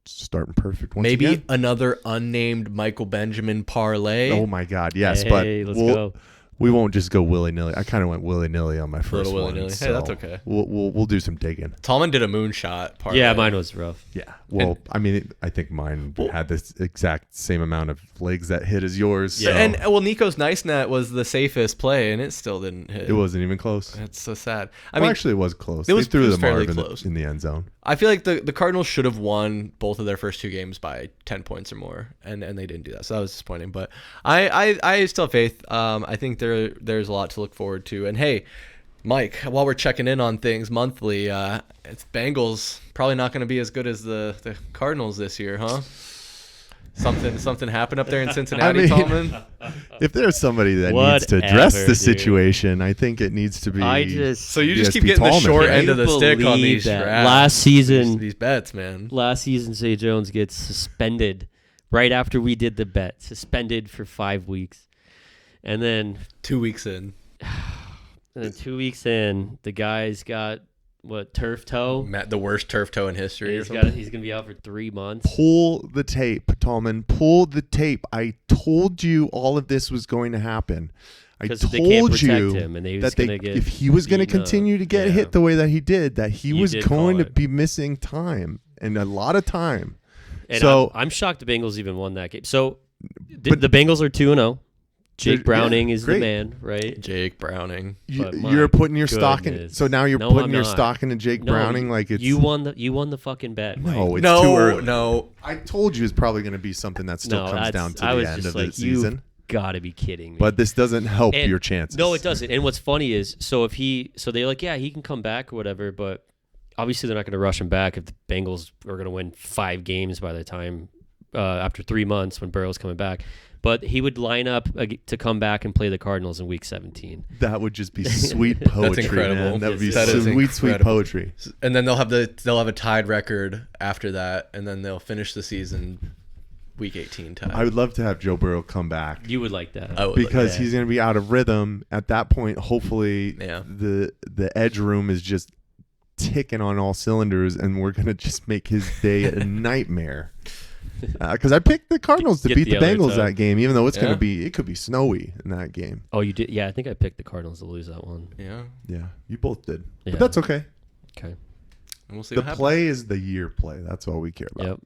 starting perfect once Maybe again. another unnamed Michael Benjamin parlay. Oh my God, yes, Hey, but let's go. we won't just go willy nilly. I kind of went willy nilly on my first one. willy-nilly. Hey, so that's okay. We'll do some digging. Tallman did a moonshot parlay. Yeah, mine was rough. Yeah. Well, I mean, I think mine had this exact same amount of legs that hit as yours. So And well, Nico's nice net was the safest play, and it still didn't hit. it wasn't even close. It's so sad. I mean, actually, it was close. it was- They threw it was the fairly Marvin close. in the end zone. I feel like the Cardinals should have won both of their first 2 games by 10 points or more, and they didn't do that, so that was disappointing. But I still have faith. I think there's a lot to look forward to. And hey, Mike, while we're checking in on things monthly, it's Bengals probably not going to be as good as the Cardinals this year, huh? Something happened up there in Cincinnati, Tallman? If there's somebody that needs to address Whatever, the dude. situation, I think it needs to be. So you just DSP keep getting the Tallman, short right? end of the stick on Believe these that. drafts. Last season, These bets, man. Zay Jones gets suspended right after we did the bet. Suspended for 5 weeks. And then 2 weeks in. 2 weeks in, the guy's got turf toe? The worst turf toe in history. He's going to be out for 3 months. Pull the tape, Tallman. Pull the tape. I told you all of this was going to happen. I 'Cause told they can't protect you him, and he was that they, gonna get if he was going to beaten up. continue to get Yeah. hit the way that he did, that he You was did going call to it. be missing time and a lot of time. And So- I'm shocked the Bengals even won that game. So the Bengals are 2-0. Jake They're- Browning yeah, is great. the man, right? Jake Browning. But my You're putting your stock in. goodness. So now you're No, putting I'm your not. stock into Jake No, Browning like it's. you won the fucking bet. Mike. No, it's no, too early. no. I told you it's probably going to be something that still No, comes that's- down to I the was end just of the like, season. You've got to be kidding me. But this doesn't help And- your chances. No, it doesn't. And what's funny is, so they're like, yeah, he can come back or whatever, but obviously they're not going to rush him back if the Bengals are going to win 5 games by the time after 3 months when Burrow's coming back. But he would line up to come back and play the Cardinals in Week 17. That would just be sweet poetry, incredible. man. That would be That is sweet incredible. poetry. And then they'll have a tied record after that, and then they'll finish the season Week 18 tied. I would love to have Joe Burrow come back You would like that. I would because yeah. he's going to be out of rhythm. At that point, hopefully, Yeah. the edge room is just ticking on all cylinders, and we're going to just make his day a nightmare. Because I picked the Cardinals to Get beat the the other Bengals toe. that game, even though it's going Yeah. to be, it could be snowy in that game. Oh, you did? Yeah, I think I picked the Cardinals to lose that one. Yeah, Yeah, you both did. Yeah. But that's okay. Okay. and we'll see The what happens. play is the year play. That's all we care about. Yep.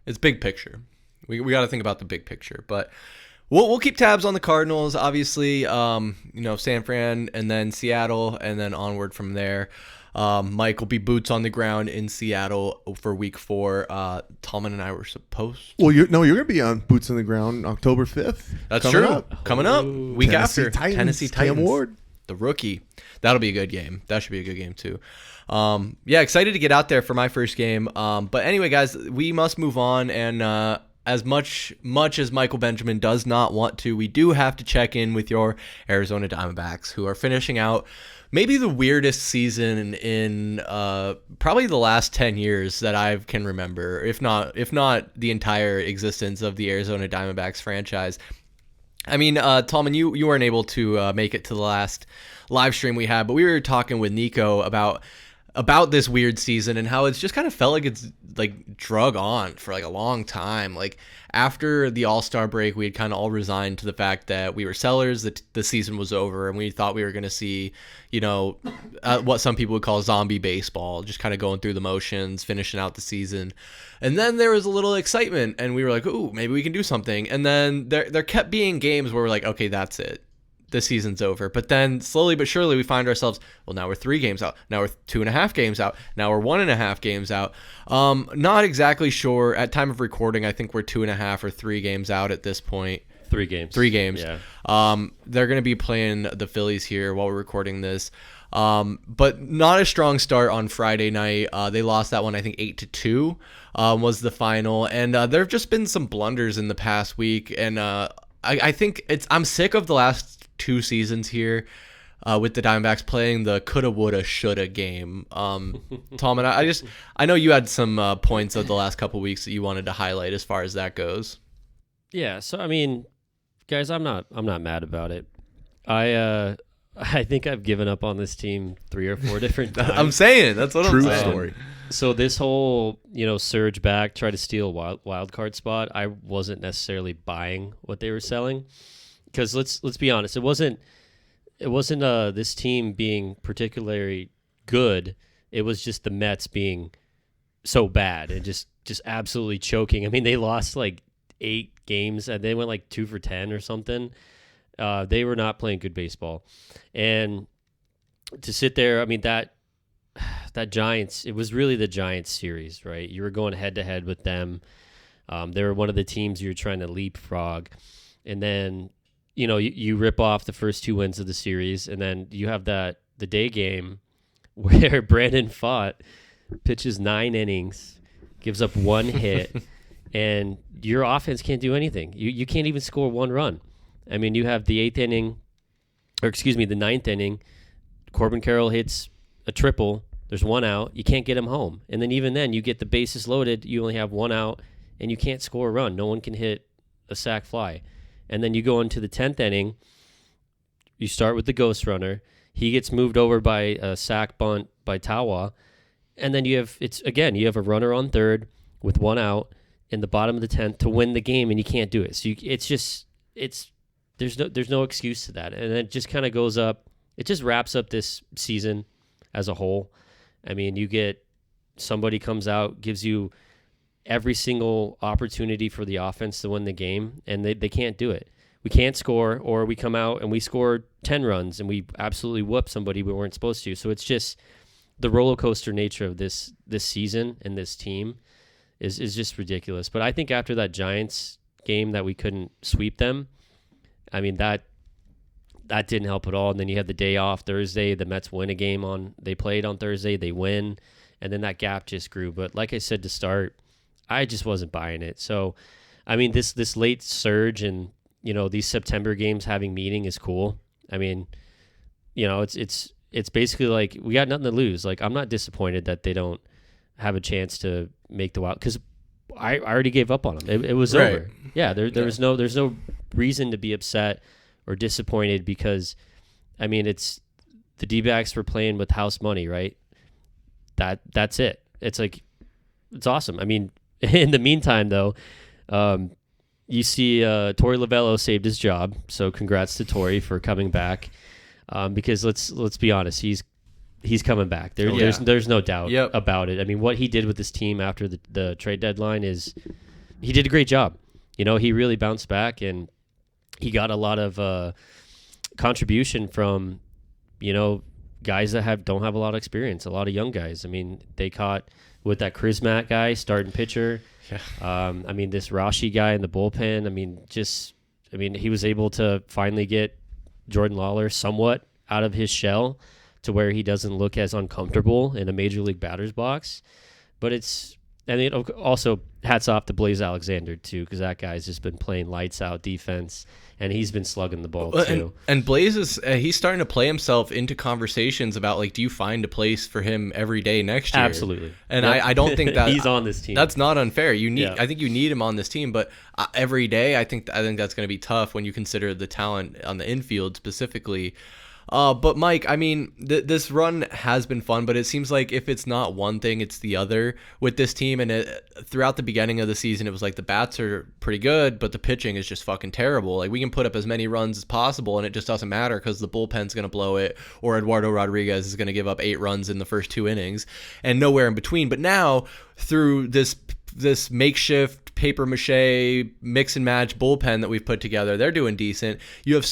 It's big picture. We got to think about the big picture, but we'll keep tabs on the Cardinals. Obviously, San Fran and then Seattle, and then onward from there. Mike will be boots on the ground in Seattle for Week 4. Tallman and I were supposed. Well, you're going to be on boots on the ground October 5th. That's Coming true. up. Coming up, week Tennessee after Titans, Tennessee Cam Titans, Ward. the rookie. That'll be a good game. That should be a good game too. Excited to get out there for my first game. But anyway, guys, we must move on. And as much as Michael Benjamin does not want to, we do have to check in with your Arizona Diamondbacks, who are finishing out maybe the weirdest season in probably the last 10 years that I can remember, if not the entire existence of the Arizona Diamondbacks franchise. I mean, Tallman, you weren't able to make it to the last live stream we had, but we were talking with Nico about this weird season and how it's just kind of felt like it's like drug on for like a long time. Like after the All-Star break, we had kind of all resigned to the fact that we were sellers, that the season was over, and we thought we were going to see, what some people would call zombie baseball, just kind of going through the motions, finishing out the season. And then there was a little excitement, and we were like, ooh, maybe we can do something. And then there kept being games where we're like, okay, that's it. The season's over. But then slowly but surely we find ourselves, well, now we're 3 games out. Now we're 2.5 games out. Now we're 1.5 games out. Not exactly sure. At time of recording, I think we're 2.5 or 3 games out at this point. 3 games. 3 games. Yeah. They're going to be playing the Phillies here while we're recording this. But not a strong start on Friday night. They lost that one, I think 8-2 was the final. And there have just been some blunders in the past week. And I think I'm sick of the last 2 seasons here. with the Diamondbacks playing the coulda, woulda, shoulda game. Tallman, I know you had some points of the last couple weeks that you wanted to highlight as far as that goes. Yeah, so I mean, guys, I'm not mad about it. I think I've given up on this team 3 or 4 different times. I'm saying that's what I'm saying. True story. So this whole, surge back, try to steal wild card spot, I wasn't necessarily buying what they were selling, because let's be honest, it wasn't this team being particularly good. It was just the Mets being so bad and just absolutely choking. I mean, they lost like 8 games and they went like 2 for 10 or something. They were not playing good baseball, and to sit there, I mean, that Giants, it was really the Giants series, right? You were going head to head with them. They were one of the teams you were trying to leapfrog, and then you rip off the first 2 wins of the series, and then you have the day game where Brandon Pfaadt pitches 9 innings, gives up 1 hit, and your offense can't do anything. You can't even score 1 run. I mean, you have the 9th inning, Corbin Carroll hits a triple, there's 1 out, you can't get him home. And then even then, you get the bases loaded, you only have 1 out, and you can't score a run. No one can hit a sac fly. And then you go into the 10th inning, you start with the ghost runner, he gets moved over by a sac bunt by Tawa, and then you have a runner on third with 1 out in the bottom of the 10th to win the game, and you can't do it. So there's no excuse to that. And it just kind of goes up. It just wraps up this season as a whole. I mean, you get somebody comes out, gives you every single opportunity for the offense to win the game, and they can't do it. We can't score, or we come out and we score 10 runs and we absolutely whoop somebody we weren't supposed to. So it's just the roller coaster nature of this season and this team is just ridiculous. But I think after that Giants game that we couldn't sweep them, I mean, that didn't help at all. And then you had the day off Thursday. The Mets win a game they played on Thursday. They win. And then that gap just grew. But like I said to start, I just wasn't buying it. So, I mean, this late surge and, these September games having meaning is cool. I mean, it's basically like we got nothing to lose. Like, I'm not disappointed that they don't have a chance to make the wild, because I already gave up on them. It was right. over. Yeah, there's no reason to be upset or disappointed, because I mean, it's the Dbacks were playing with house money, right? That's it. It's like, it's awesome. I mean, in the meantime though, you see Torey Lovullo saved his job, so congrats to Torey for coming back, because let's be honest, he's coming back. There's no doubt about it. I mean, what he did with this team after the trade deadline he did a great job. He really bounced back, and he got a lot of contribution from, guys that don't have a lot of experience, a lot of young guys. I mean, they caught with that Charismat guy, starting pitcher. Yeah. I mean, this Rashi guy in the bullpen. I mean, he was able to finally get Jordan Lawler somewhat out of his shell to where he doesn't look as uncomfortable in a major league batter's box. But also hats off to Blaze Alexander too, because that guy's just been playing lights out defense, and he's been slugging the ball too. And Blaze he's starting to play himself into conversations about, like, do you find a place for him every day next year? Absolutely. And yep. I don't think that he's on this team. That's not unfair. I think you need him on this team, but every day I think that's going to be tough when you consider the talent on the infield specifically. But Mike, I mean, this run has been fun, but it seems like if it's not one thing, it's the other with this team. And throughout the beginning of the season, it was like the bats are pretty good, but the pitching is just fucking terrible. Like, we can put up as many runs as possible, and it just doesn't matter because the bullpen's going to blow it, or Eduardo Rodriguez is going to give up 8 runs in the first 2 innings, and nowhere in between. But now, through this makeshift paper mache mix and match bullpen that we've put together, they're doing decent. You have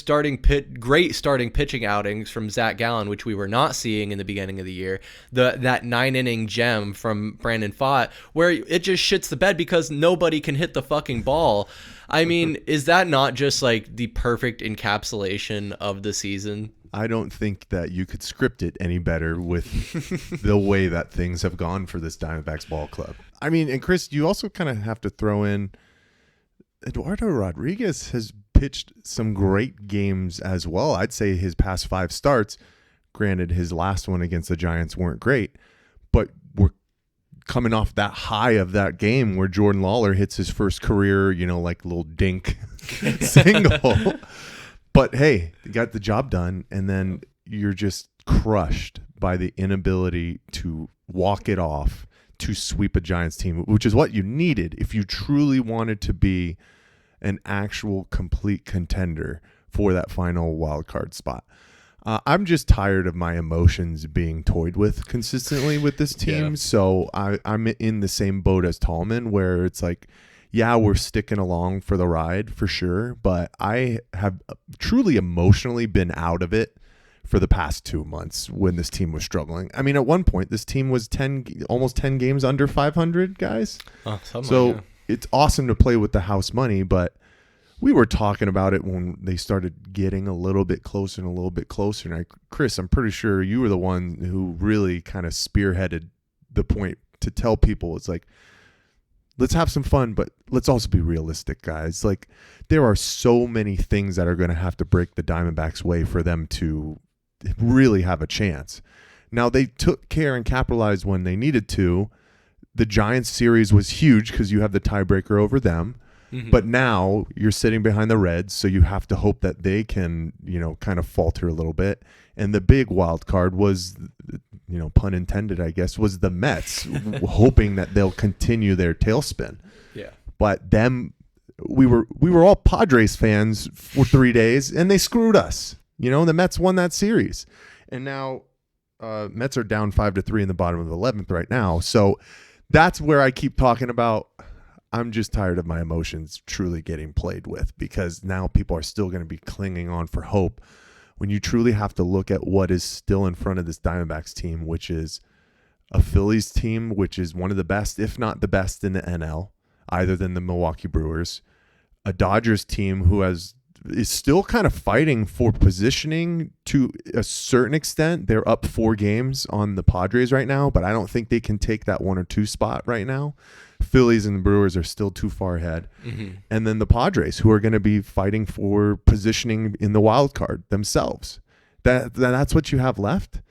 great starting pitching outings from Zach Gallen, which we were not seeing in the beginning of the year. That 9-inning gem from Brandon Pfaadt, where it just shits the bed because nobody can hit the fucking ball. I mean, is that not just like the perfect encapsulation of the season? I don't think that you could script it any better with the way that things have gone for this Diamondbacks ball club. I mean, and Chris, you also kind of have to throw in Eduardo Rodriguez has pitched some great games as well. I'd say his past 5 starts, granted his last one against the Giants weren't great, but we're coming off that high of that game where Jordan Lawler hits his first career, like little dink single. But hey, you got the job done, and then you're just crushed by the inability to walk it off to sweep a Giants team, which is what you needed if you truly wanted to be an actual complete contender for that final wild card spot. I'm just tired of my emotions being toyed with consistently with this team. Yeah. So I'm in the same boat as Tallman, where it's like, yeah, we're sticking along for the ride for sure, but I have truly emotionally been out of it for the past 2 months when this team was struggling. I mean, at one point, this team was almost 10 games under 500, guys. So it's awesome to play with the house money, but we were talking about it when they started getting a little bit closer and a little bit closer. And Chris, I'm pretty sure you were the one who really kind of spearheaded the point to tell people, it's like, let's have some fun, but let's also be realistic, guys. Like, there are so many things that are going to have to break the Diamondbacks' way for them to really have a chance. Now, they took care and capitalized when they needed to. The Giants series was huge because you have the tiebreaker over them. Mm-hmm. But now you're sitting behind the Reds, so you have to hope that they can, kind of falter a little bit. And the big wild card was, pun intended, I guess, was the Mets, hoping that they'll continue their tailspin. Yeah. But we were all Padres fans for 3 days, and they screwed us. The Mets won that series, and now Mets are down 5-3 in the bottom of the 11th right now. So that's where I keep talking about. I'm just tired of my emotions truly getting played with, because now people are still going to be clinging on for hope when you truly have to look at what is still in front of this Diamondbacks team, which is a Phillies team, which is one of the best, if not the best in the NL, either than the Milwaukee Brewers, a Dodgers team who is still kind of fighting for positioning to a certain extent. They're up 4 games on the Padres right now, but I don't think they can take that 1 or 2 spot right now. Phillies and the Brewers are still too far ahead. Mm-hmm. And then the Padres, who are going to be fighting for positioning in the wild card themselves. That's what you have left.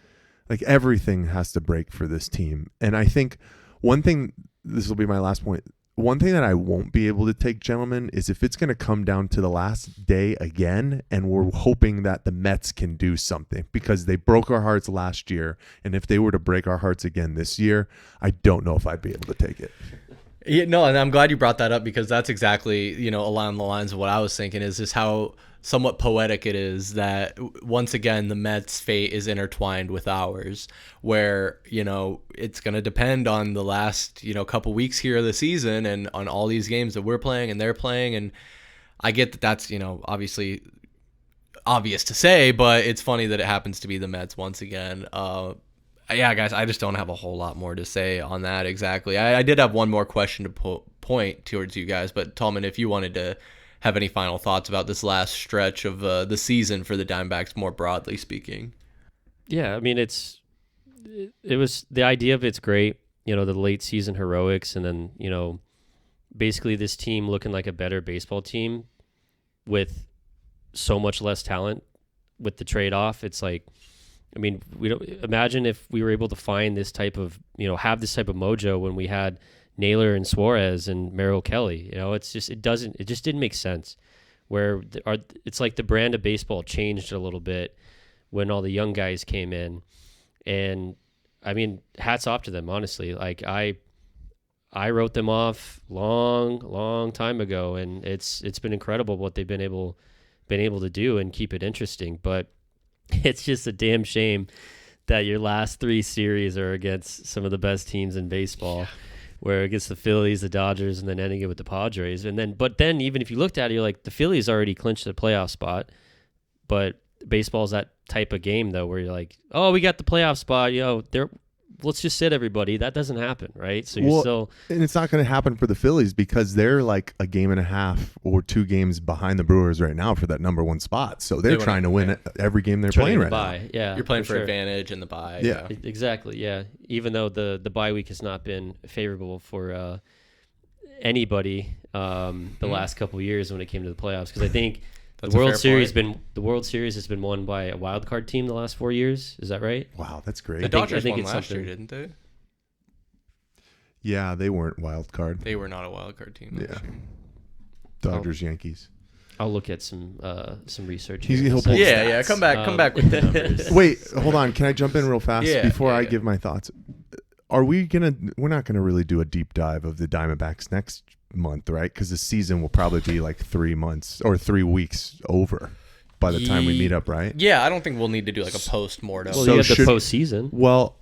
Like, everything has to break for this team. And I think one thing, this will be my last point, one thing that I won't be able to take, gentlemen, is if it's going to come down to the last day again, and we're hoping that the Mets can do something, because they broke our hearts last year, and if they were to break our hearts again this year, I don't know if I'd be able to take it. Yeah, no, and I'm glad you brought that up, because that's exactly, along the lines of what I was thinking, is just how somewhat poetic it is that once again the Mets' fate is intertwined with ours, where it's going to depend on the last couple weeks here of the season and on all these games that we're playing and they're playing. And I get that that's obviously obvious to say, but it's funny that it happens to be the Mets once again. Yeah, guys, I just don't have a whole lot more to say on that exactly. I did have one more question to point towards you guys, but Tallman, if you wanted to have any final thoughts about this last stretch of the season for the Diamondbacks, more broadly speaking. Yeah, I mean, it was, the idea of it's great, the late season heroics, and then, basically this team looking like a better baseball team with so much less talent with the trade-off. It's like, I mean, we don't imagine if we were able to find this type of, have this type of mojo when we had Naylor and Suarez and Merrill Kelly. It just didn't make sense. Where it's like the brand of baseball changed a little bit when all the young guys came in, and I mean, hats off to them, honestly. Like I wrote them off long time ago, and it's been incredible what they've been able to do and keep it interesting, but. It's just a damn shame that your last 3 series are against some of the best teams in baseball, where against the Phillies, the Dodgers, and then ending it with the Padres. But then even if you looked at it, you're like, the Phillies already clinched the playoff spot, but baseball's that type of game though, where you're like, oh, we got the playoff spot, let's just sit everybody. That doesn't happen, right? So you're still, and it's not going to happen for the Phillies, because they're like a game and a half or 2 games behind the Brewers right now for that number 1 spot. So they're trying to win every game they're playing right now. Yeah, you're playing for advantage in the bye. Yeah, exactly. Yeah, even though the bye week has not been favorable for anybody the last couple of years when it came to the playoffs, because I think That's the a World fair Series point. has been won by a wild card team the last 4 years. Is that right? Wow, that's great. The I think- Dodgers won it's last year, something- didn't they? Yeah, they weren't wild card. They were not a wild card team last year. Dodgers, Yankees. I'll look at some research. He'll here in a pull second. stats. Yeah. Come back with the numbers. Wait, hold on. Can I jump in real fast Yeah, before yeah, I yeah. give my thoughts? We're not gonna really do a deep dive of the Diamondbacks next month, right? Because the season will probably be like 3 months or 3 weeks over by the time we meet up, right? Yeah, I don't think we'll need to do like a post-mortem. Well, So you have the should- postseason. Well,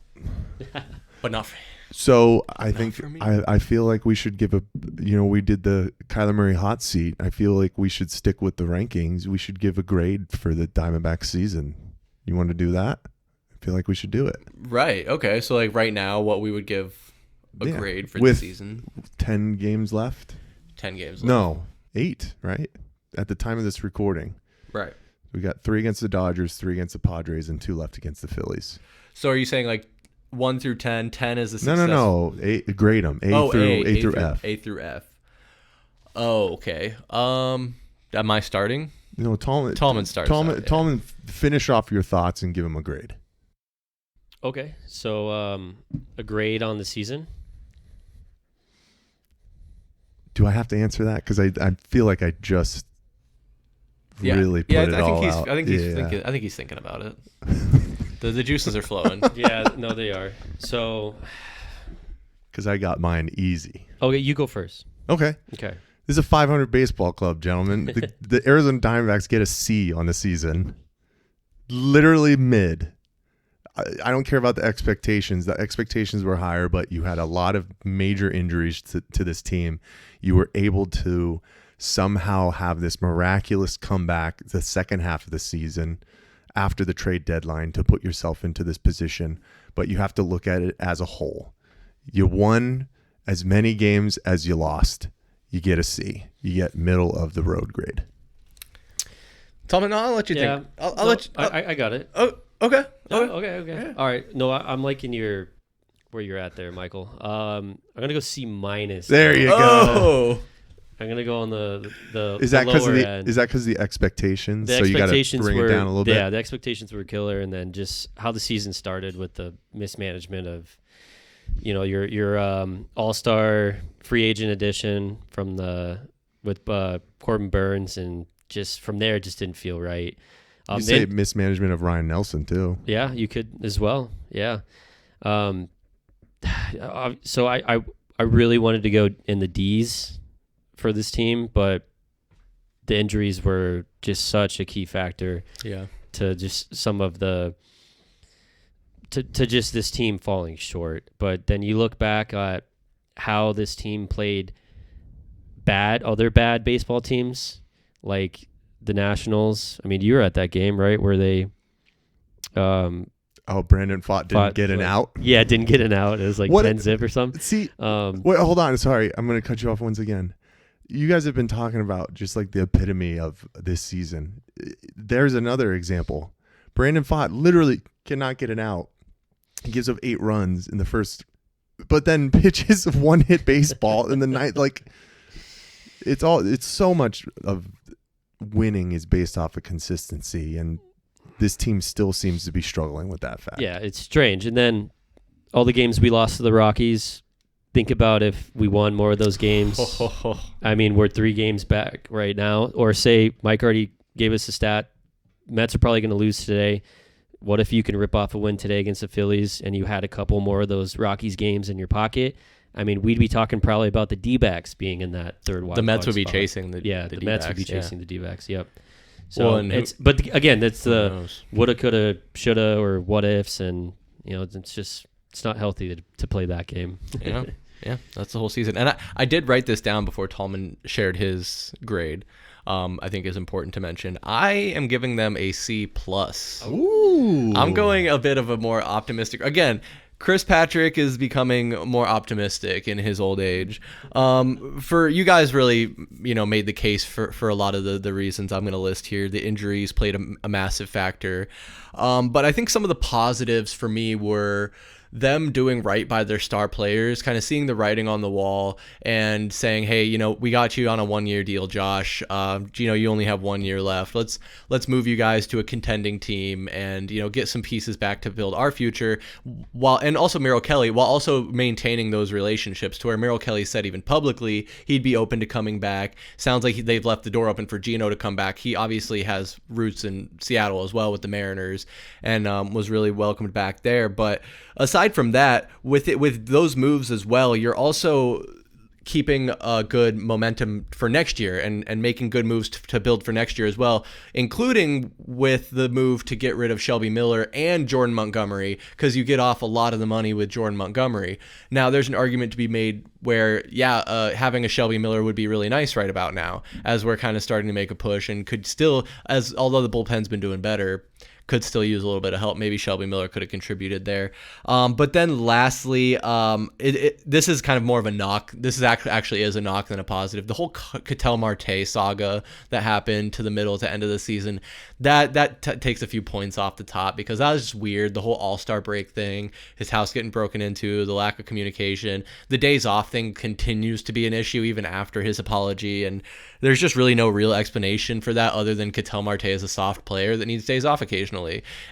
but not for so I think for me. I feel like we should give we did the Kyler Murray hot seat. I feel like we should stick with the rankings. We should give a grade for the Diamondbacks season. You want to do that? I feel like we should do it. Right. Okay. So like right now, what we would give a Yeah. grade for With the season? 10 games left? 10 games. Left. No, 8, right? At the time of this recording. Right. We got 3 against the Dodgers, 3 against the Padres, and 2 left against the Phillies. So are you saying like 1 through 10? 10 is a success. No. Grade them. A through F. A through F. Oh, okay. Am I starting? No, Tallman starts out, yeah. Tallman, finish off your thoughts and give him a grade. Okay, so a grade on the season. Do I have to answer that? Because I feel like I just really put it all out. I think he's thinking about it. The juices are flowing. Yeah, no, they are. So, Because I got mine easy. okay, you go first. Okay. Okay. This is a 500 baseball club, gentlemen. The Arizona Diamondbacks get a C on the season. Literally mid. I don't care about the expectations. The expectations were higher, but you had a lot of major injuries to this team. You were able to somehow have this miraculous comeback the second half of the season after the trade deadline to put yourself into this position. But you have to look at it as a whole. You won as many games as you lost. You get a C. You get middle of the road grade. Tallman, I'll let you Yeah. think. I'll No, let you. I got it. Oh, okay. Okay. Yeah. All right. No, I'm liking where you're at there, Michael. I'm gonna go C minus. There you go. Oh. I'm gonna go on the Is that because lower of end. the expectations? The So you got to expectations bring were it down a little bit. Yeah, the expectations were killer, and then just how the season started with the mismanagement of, your all-star free agent addition with Corbin Burns, and just from there, it just didn't feel right. You say mismanagement of Ryan Nelson too. Yeah, you could as well. Yeah. So I really wanted to go in the D's for this team, but the injuries were just such a key factor Yeah. to just some of the to just this team falling short. But then you look back at how this team played other bad baseball teams, like the Nationals. I mean, you were at that game, right? Where they Brandon Pfaadt didn't get an out. Yeah, didn't get an out. It was like 10-zip or something. See, Um, wait, hold on. Sorry, I'm going to cut you off once again. You guys have been talking about just like the epitome of this season. There's another example. Brandon Pfaadt literally cannot get an out. He gives up 8 runs in the first, but then pitches one hit baseball in the ninth. Like it's so much of winning is based off of consistency, and this team still seems to be struggling with that fact. Yeah, it's strange. And then all the games we lost to the Rockies, think about if we won more of those games. I mean, we're 3 games back right now. Or say Mike already gave us a stat. Mets are probably going to lose today. What if you can rip off a win today against the Phillies and you had a couple more of those Rockies games in your pocket? I mean, we'd be talking probably about the Dbacks being in that third wild The Mets card would be spot. chasing the the Mets would be D-backs, yeah. chasing the Dbacks. Yep. So Well, but again, that's Who the knows? woulda, coulda, shoulda, or what ifs, and it's not healthy to play that game. Yeah, that's the whole season. And I did write this down before Tallman shared his grade. I think is important to mention. I am giving them a C+. Ooh. I'm going a bit of a more optimistic. Again, Chris Patrick is becoming more optimistic in his old age. For you guys really, made the case for a lot of the reasons I'm going to list here. The injuries played a massive factor. But I think some of the positives for me were them doing right by their star players, kind of seeing the writing on the wall and saying, hey, we got you on a 1-year deal, Josh. You only have 1 year left. Let's move you guys to a contending team and, get some pieces back to build our future, and also Merrill Kelly, while also maintaining those relationships, to where Merrill Kelly said even publicly he'd be open to coming back. Sounds like they've left the door open for Gino to come back. He obviously has roots in Seattle as well with the Mariners, and was really welcomed back there. But aside from that, with those moves as well, you're also keeping a good momentum for next year and making good moves to build for next year as well, including with the move to get rid of Shelby Miller and Jordan Montgomery, because you get off a lot of the money with Jordan Montgomery. Now, there's an argument to be made where, having a Shelby Miller would be really nice right about now, as we're kind of starting to make a push and could still, although the bullpen's been doing better, could still use a little bit of help. Maybe Shelby Miller could have contributed there. But then lastly, this is kind of more of a knock. This is actually is a knock than a positive. The whole Ketel Marte saga that happened to the middle to end of the season, that takes a few points off the top, because that was just weird. The whole All-Star break thing, his house getting broken into, the lack of communication, the days off thing continues to be an issue even after his apology. And there's just really no real explanation for that other than Ketel Marte is a soft player that needs days off occasionally.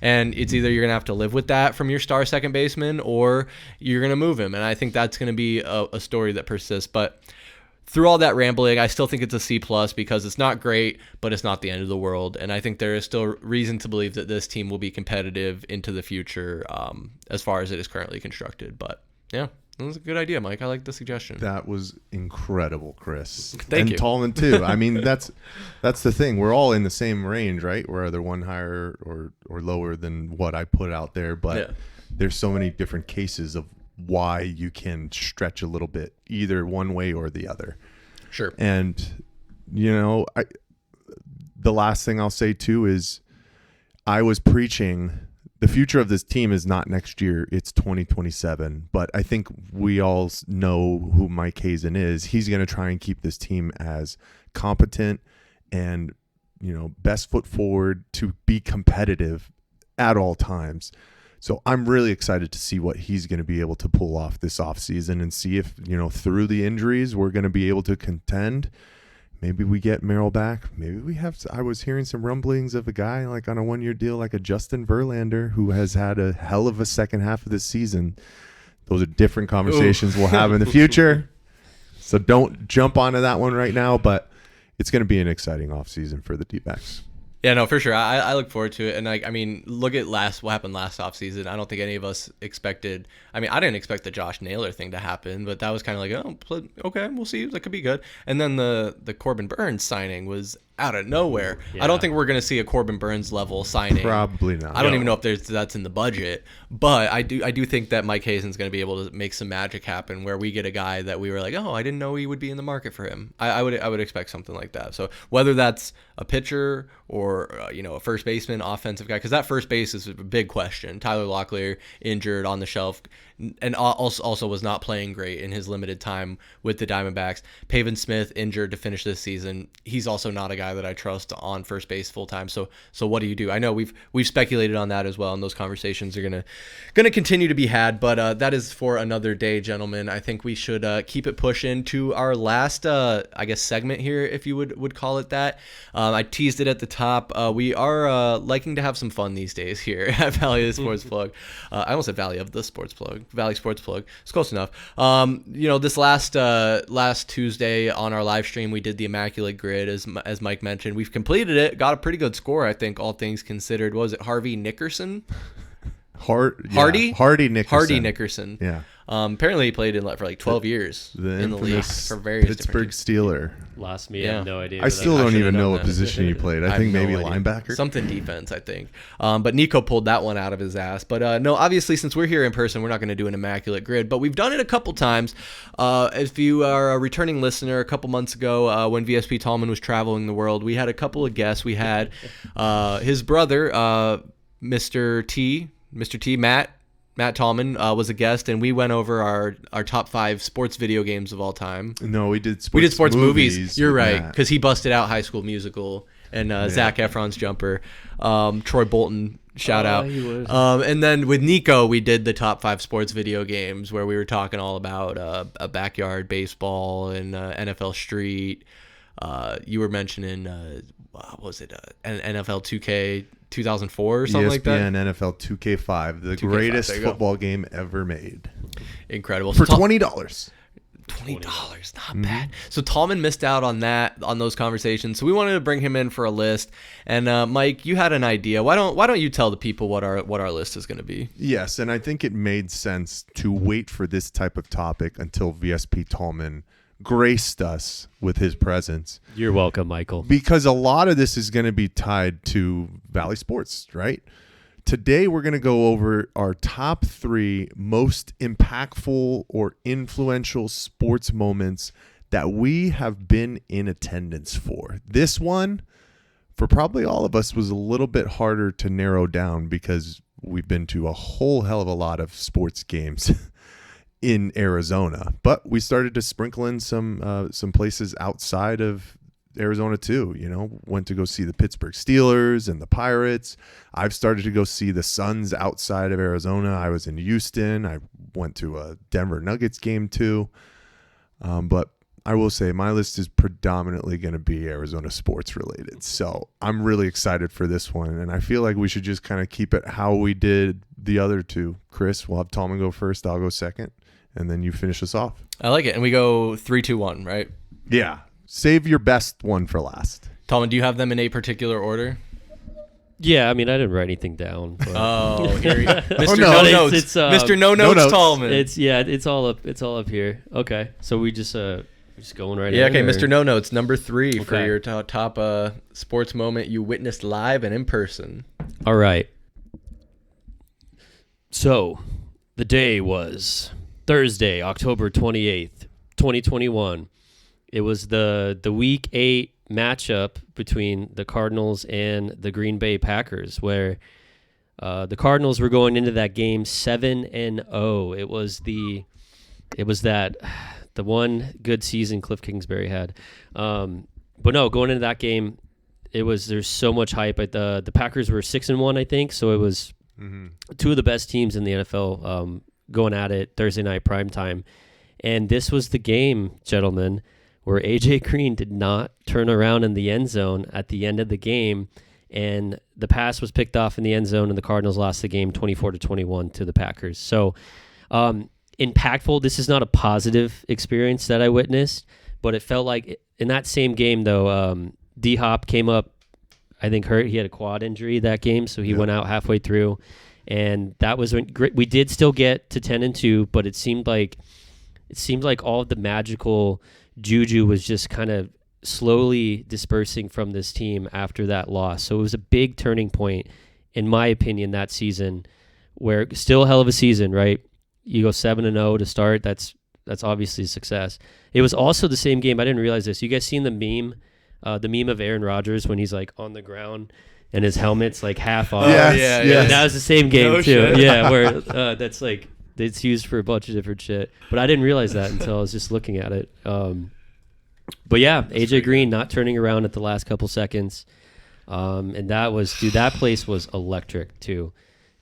And it's either you're going to have to live with that from your star second baseman or you're going to move him. And I think that's going to be a story that persists. But through all that rambling, I still think it's a C+, because it's not great, but it's not the end of the world. And I think there is still reason to believe that this team will be competitive into the future, as far as it is currently constructed. But yeah. That was a good idea, Mike. I like the suggestion. That was incredible, Chris. Thank you. And Tallman too. I mean, that's the thing. We're all in the same range, right? We're either one higher or lower than what I put out there. But there's so many different cases of why you can stretch a little bit either one way or the other. Sure. And the last thing I'll say too is I was preaching. The future of this team is not next year, it's 2027. But I think we all know who Mike Hazen is. He's going to try and keep this team as competent and, best foot forward to be competitive at all times. So I'm really excited to see what he's going to be able to pull off this offseason and see if, through the injuries, we're going to be able to contend. Maybe we get Merrill back. Maybe we have. I was hearing some rumblings of a guy like on a 1-year deal, like a Justin Verlander, who has had a hell of a second half of this season. Those are different conversations we'll have in the future. So don't jump onto that one right now, but it's going to be an exciting offseason for the Dbacks. Yeah, no, for sure. I look forward to it. And look at what happened last offseason. I don't think any of us expected. I didn't expect the Josh Naylor thing to happen, but that was kind of like, okay, we'll see. That could be good. And then the Corbin Burns signing was out of nowhere. Yeah. I don't think we're going to see a Corbin Burns level signing. Probably not. I don't even know if that's in the budget, but I do think that Mike Hazen's going to be able to make some magic happen where we get a guy that we were like, oh, I didn't know he would be in the market for him. I would expect something like that. So whether that's a pitcher or a first baseman, offensive guy, because that first base is a big question. Tyler Locklear injured on the shelf and also was not playing great in his limited time with the Diamondbacks. Pavin Smith injured to finish this season. He's also not a guy that I trust on first base full time. So what do you do? I know we've speculated on that as well, and those conversations are gonna continue to be had. But that is for another day, gentlemen. I think we should keep it pushing to our last segment here, if you would call it that. I teased it at the top. We are liking to have some fun these days here at Valley of the Sports Plug. I almost said Valley of the Sports Plug. Valley Sports Plug. It's close enough. This last Tuesday on our live stream, we did the Immaculate Grid, as Mike mentioned. We've completed it. Got a pretty good score, I think, all things considered. What was it, Harvey Nickerson? Hardy Nickerson. Yeah. Apparently he played for like 12 years in the league for various Pittsburgh Steeler. Lost me. I have no idea. I still don't even know what position he played. I think maybe linebacker. Something defense, I think. But Nico pulled that one out of his ass. But no, obviously, since we're here in person, we're not going to do an Immaculate Grid. But we've done it a couple times. If you are a returning listener, a couple months ago when VSP Tallman was traveling the world, we had a couple of guests. We had his brother, Mr. T, Matt Tallman was a guest, and we went over our top 5 sports video games of all time. No, we did sports movies. You're right, because he busted out High School Musical and Zac Efron's Jumper. Troy Bolton Shout out. He was. And then with Nico, we did the top 5 sports video games where we were talking all about a backyard baseball and NFL Street. You were mentioning, what was it? An NFL 2K 2004 or something like that? ESPN NFL 2K5, the 2K5, greatest there you go. football game ever made. Incredible. For So $20. $20, not bad. So Tallman missed out on those conversations. So we wanted to bring him in for a list. And Mike, you had an idea. Why don't you tell the people what our list is going to be? Yes, and I think it made sense to wait for this type of topic until VSP Tallman graced us with his presence. You're welcome, Michael. Because a lot of this is going to be tied to Valley Sports, right? Today, we're going to go over our top 3 most impactful or influential sports moments that we have been in attendance for. This one, for probably all of us, was a little bit harder to narrow down because we've been to a whole hell of a lot of sports games in Arizona. But we started to sprinkle in some places outside of Arizona too. Went to go see the Pittsburgh Steelers and the Pirates. I've started to go see the Suns outside of Arizona. I was in Houston. I went to a Denver Nuggets game too. But I will say my list is predominantly going to be Arizona sports related. So I'm really excited for this one. And I feel like we should just kind of keep it how we did the other 2. Chris, we'll have Tallman go first. I'll go second. And then you finish us off. I like it. And we go 3, 2, 1, right? Yeah. Save your best one for last. Tallman, do you have them in a particular order? Yeah, I mean, I didn't write anything down. But Oh, here you Mr. no. No It's- Notes. it's, Mr. No no Notes notes. Tallman. it's all up. It's all up here. Okay, so we just going right. Yeah, in, okay, or- Mr. No Notes, number 3 for Okay. your top sports moment you witnessed live and in person. All right. So, the day was Thursday, October 28th, 2021. It was the week 8 matchup between the Cardinals and the Green Bay Packers, where the Cardinals were going into that game 7-0. It was the one good season Cliff Kingsbury had. But no, going into that game, there's so much hype. The Packers were 6-1, I think, so it was two of the best teams in the NFL going at it Thursday night primetime. And this was the game, gentlemen, where A.J. Green did not turn around in the end zone at the end of the game, and the pass was picked off in the end zone, and the Cardinals lost the game 24-21 to the Packers. So impactful. This is not a positive experience that I witnessed, but it felt like in that same game, though, D-Hop came up, I think, hurt. He had a quad injury that game, so he went out halfway through, and that was when we did still get to 10-2, but it seemed like all of the magical juju was just kind of slowly dispersing from this team after that loss. So it was a big turning point, in my opinion, that season, where still a hell of a season, right? You go 7-0 to start. That's obviously a success. It was also the same game. I didn't realize this. You guys seen the meme of Aaron Rodgers when he's like on the ground and his helmet's like half off? Yes, yes. That was the same game No too. shit. Yeah, where that's like it's used for a bunch of different shit. But I didn't realize that until I was just looking at it. But yeah, AJ Green not turning around at the last couple seconds. And that place was electric too.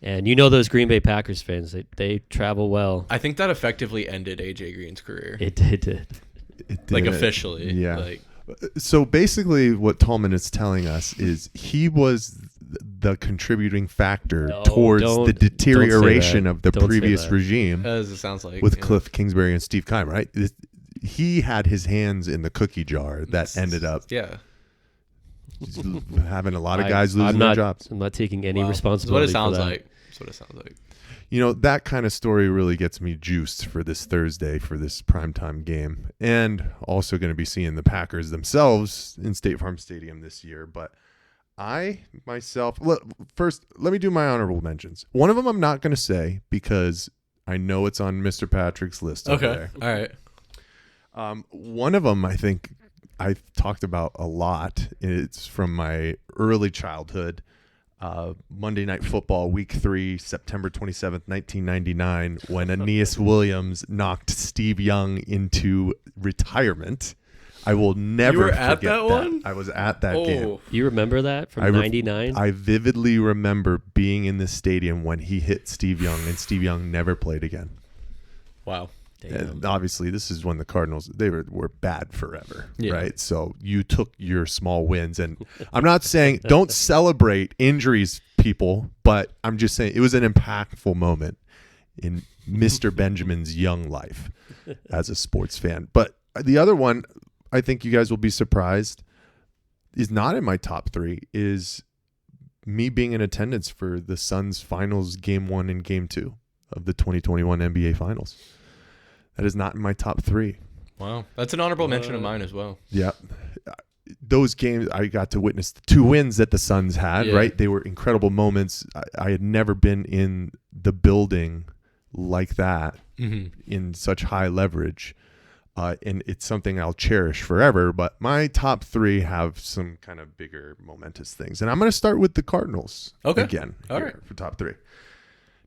And you know those Green Bay Packers fans, they travel well. I think that effectively ended AJ Green's career. It did. It Like did. officially. Yeah. Like, So basically what Tallman is telling us is he was the contributing factor No, towards don't- the deterioration don't say of the that. Don't say previous that. regime as it sounds like. with yeah. Cliff Kingsbury and Steve Keim, right? He had his hands in the cookie jar that ended up Yeah. having a lot of guys losing I'm their not, jobs. I'm not taking any Wow. responsibility. That's what it sounds for that. like. That's what it sounds like. You know, that kind of story really gets me juiced for this Thursday, for this primetime game. And also going to be seeing the Packers themselves in State Farm Stadium this year. But I, myself, first, let me do my honorable mentions. One of them I'm not going to say because I know it's on Mr. Patrick's list over Okay. there. All right. One of them I think I've talked about a lot. It's from my early childhood. Monday Night Football, Week 3, September 27th, 1999, when Aeneas Williams knocked Steve Young into retirement. I will never You were forget at that one? I was at that game. You remember that from '99? I vividly remember being in the stadium when he hit Steve Young, and Steve Young never played again. Wow. And obviously, this is when the Cardinals, they were bad forever, Yeah. right? So you took your small wins. And I'm not saying don't celebrate injuries, people, but I'm just saying it was an impactful moment in Mr. Benjamin's young life as a sports fan. But the other one, I think you guys will be surprised, is not in my top 3, is me being in attendance for the Suns finals game 1 and game 2 of the 2021 NBA finals. That is not in my top 3. Wow. That's an honorable mention of mine as well. Yeah. Those games, I got to witness the 2 wins that the Suns had, right? They were incredible moments. I had never been in the building like that in such high leverage. And it's something I'll cherish forever. But my top 3 have some kind of bigger momentous things. And I'm going to start with the Cardinals again. All right. For top 3.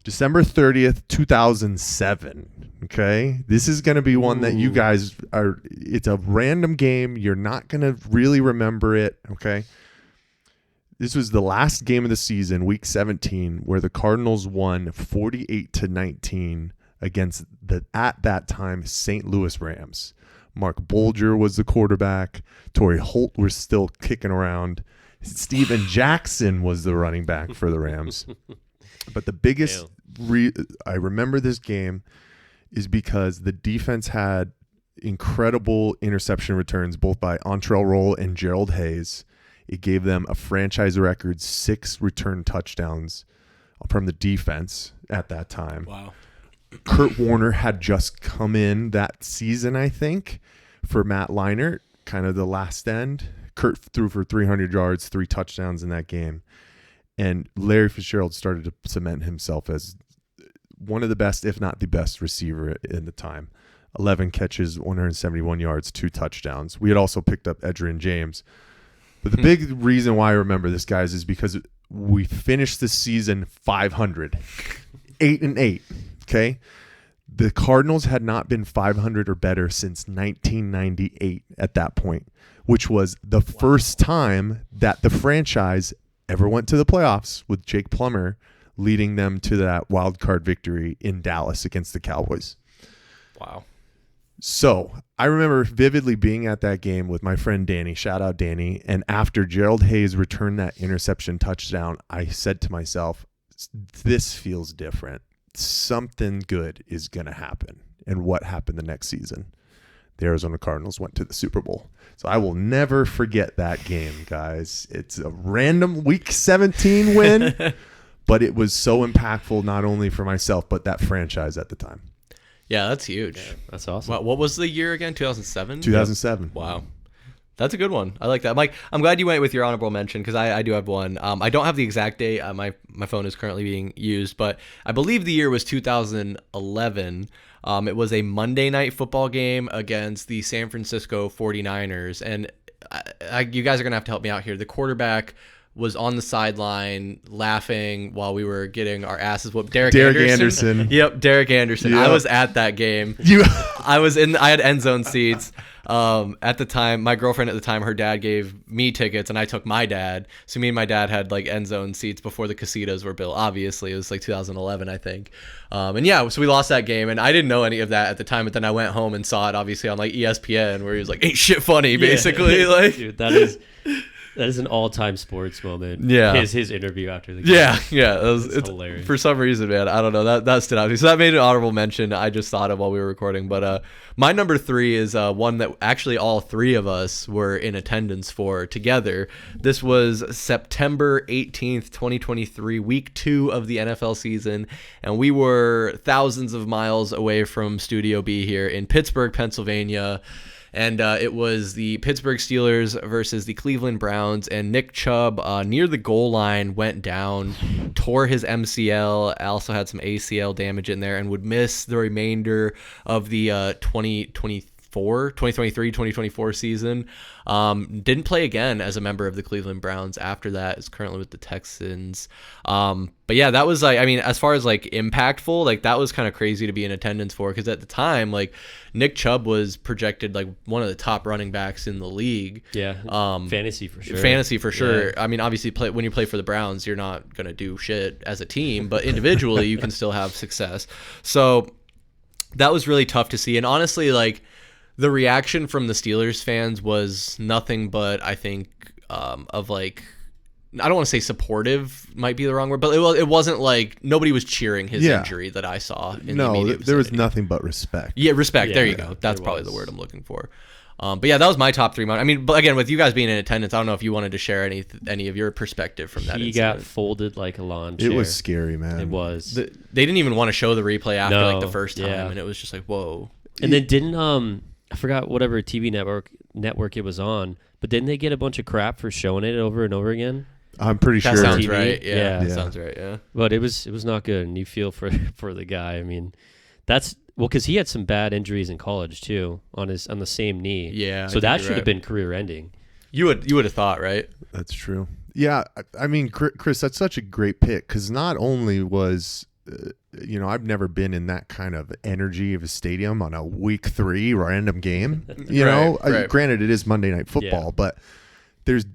December 30th, 2007. Okay. This is going to be one that you guys are, it's a random game. You're not going to really remember it. Okay. This was the last game of the season, week 17, where the Cardinals won 48-19 against the, at that time, St. Louis Rams. Mark Bolger was the quarterback. Torey Holt was still kicking around. Steven Jackson was the running back for the Rams. But the biggest I remember this game is because the defense had incredible interception returns, both by Antrell Roll and Gerald Hayes. It gave them a franchise record 6 return touchdowns from the defense at that time. Wow. Kurt Warner had just come in that season, I think, for Matt Leinart, kind of the last end. Kurt threw for 300 yards, 3 touchdowns in that game. And Larry Fitzgerald started to cement himself as one of the best, if not the best receiver in the time. 11 catches, 171 yards, 2 touchdowns. We had also picked up Edgerrin James. But the big reason why I remember this, guys, is because we finished the season 500, 8-8. Okay. The Cardinals had not been 500 or better since 1998 at that point, which was the first time that the franchise ever went to the playoffs, with Jake Plummer leading them to that wild card victory in Dallas against the Cowboys. Wow. So I remember vividly being at that game with my friend Danny, shout out Danny. And after Gerald Hayes returned that interception touchdown, I said to myself, this feels different. Something good is going to happen. And what happened the next season? The Arizona Cardinals went to the Super Bowl. So I will never forget that game, guys. It's a random week 17 win, but it was so impactful not only for myself, but that franchise at the time. Yeah, that's huge. Yeah, that's awesome. What was the year again? 2007? 2007. Wow. That's a good one. I like that. Mike, I'm glad you went with your honorable mention because I do have one. I don't have the exact date. My phone is currently being used, but I believe the year was 2011. It was a Monday night football game against the San Francisco 49ers. And you guys are going to have to help me out here. The quarterback was on the sideline laughing while we were getting our asses whooped. Derek Anderson. Yep, Derek Anderson. Yep. I was at that game. I had end zone seats. At the time, my girlfriend at the time, her dad gave me tickets and I took my dad. So me and my dad had like end zone seats before the casitos were built. Obviously, it was like 2011, I think. And yeah, so we lost that game and I didn't know any of that at the time, but then I went home and saw it obviously on like ESPN where he was like, ain't shit funny, basically. Yeah. Like, Dude, that is an all-time sports moment. Yeah. His interview after the game. Yeah. It's hilarious. For some reason, man, I don't know. That stood out to me. So that made an honorable mention. I just thought of while we were recording. But my number 3 is one that actually all 3 of us were in attendance for together. This was September 18th, 2023, week 2 of the NFL season. And we were thousands of miles away from Studio B here in Pittsburgh, Pennsylvania. And it was the Pittsburgh Steelers versus the Cleveland Browns. And Nick Chubb, near the goal line, went down, tore his MCL, also had some ACL damage in there, and would miss the remainder of the 2023 2023, 2024 season. Didn't play again as a member of the Cleveland Browns after that. Is currently with the Texans. But yeah, that was like, I mean, as far as like impactful, like that was kind of crazy to be in attendance for, because at the time, like Nick Chubb was projected like one of the top running backs in the league. Yeah. Fantasy for sure. Fantasy for sure. Yeah. I mean, obviously, when you play for the Browns, you're not going to do shit as a team, but individually, you can still have success. So that was really tough to see. And honestly, like the reaction from the Steelers fans was nothing but, I think, of like, I don't want to say supportive, might be the wrong word, but it wasn't like nobody was cheering his injury that I saw in the immediate there was vicinity. nothing but respect. Yeah, respect. Yeah, there you go. That's there probably was. the word I'm looking for. But yeah, that was my top 3 moments. I mean, but again, with you guys being in attendance, I don't know if you wanted to share any of your perspective from that. He incident. got folded like a lawn chair. It was scary, man. It was. They didn't even want to show the replay after like the No, first time, yeah. and it was just like, whoa. And then didn't I forgot whatever TV network it was on, but didn't they get a bunch of crap for showing it over and over again? I'm pretty That sure. sounds TV? right. Yeah, Yeah. that sounds right. Yeah. But it was not good, and you feel for the guy. I mean, that's because he had some bad injuries in college too on the same knee. Yeah. So that should have been career ending. You would have thought, right? That's true. Yeah, I mean, Chris, that's such a great pick, because not only was, I've never been in that kind of energy of a stadium on a week 3 random game. Right. Granted, it is Monday Night Football, Yeah. but there's.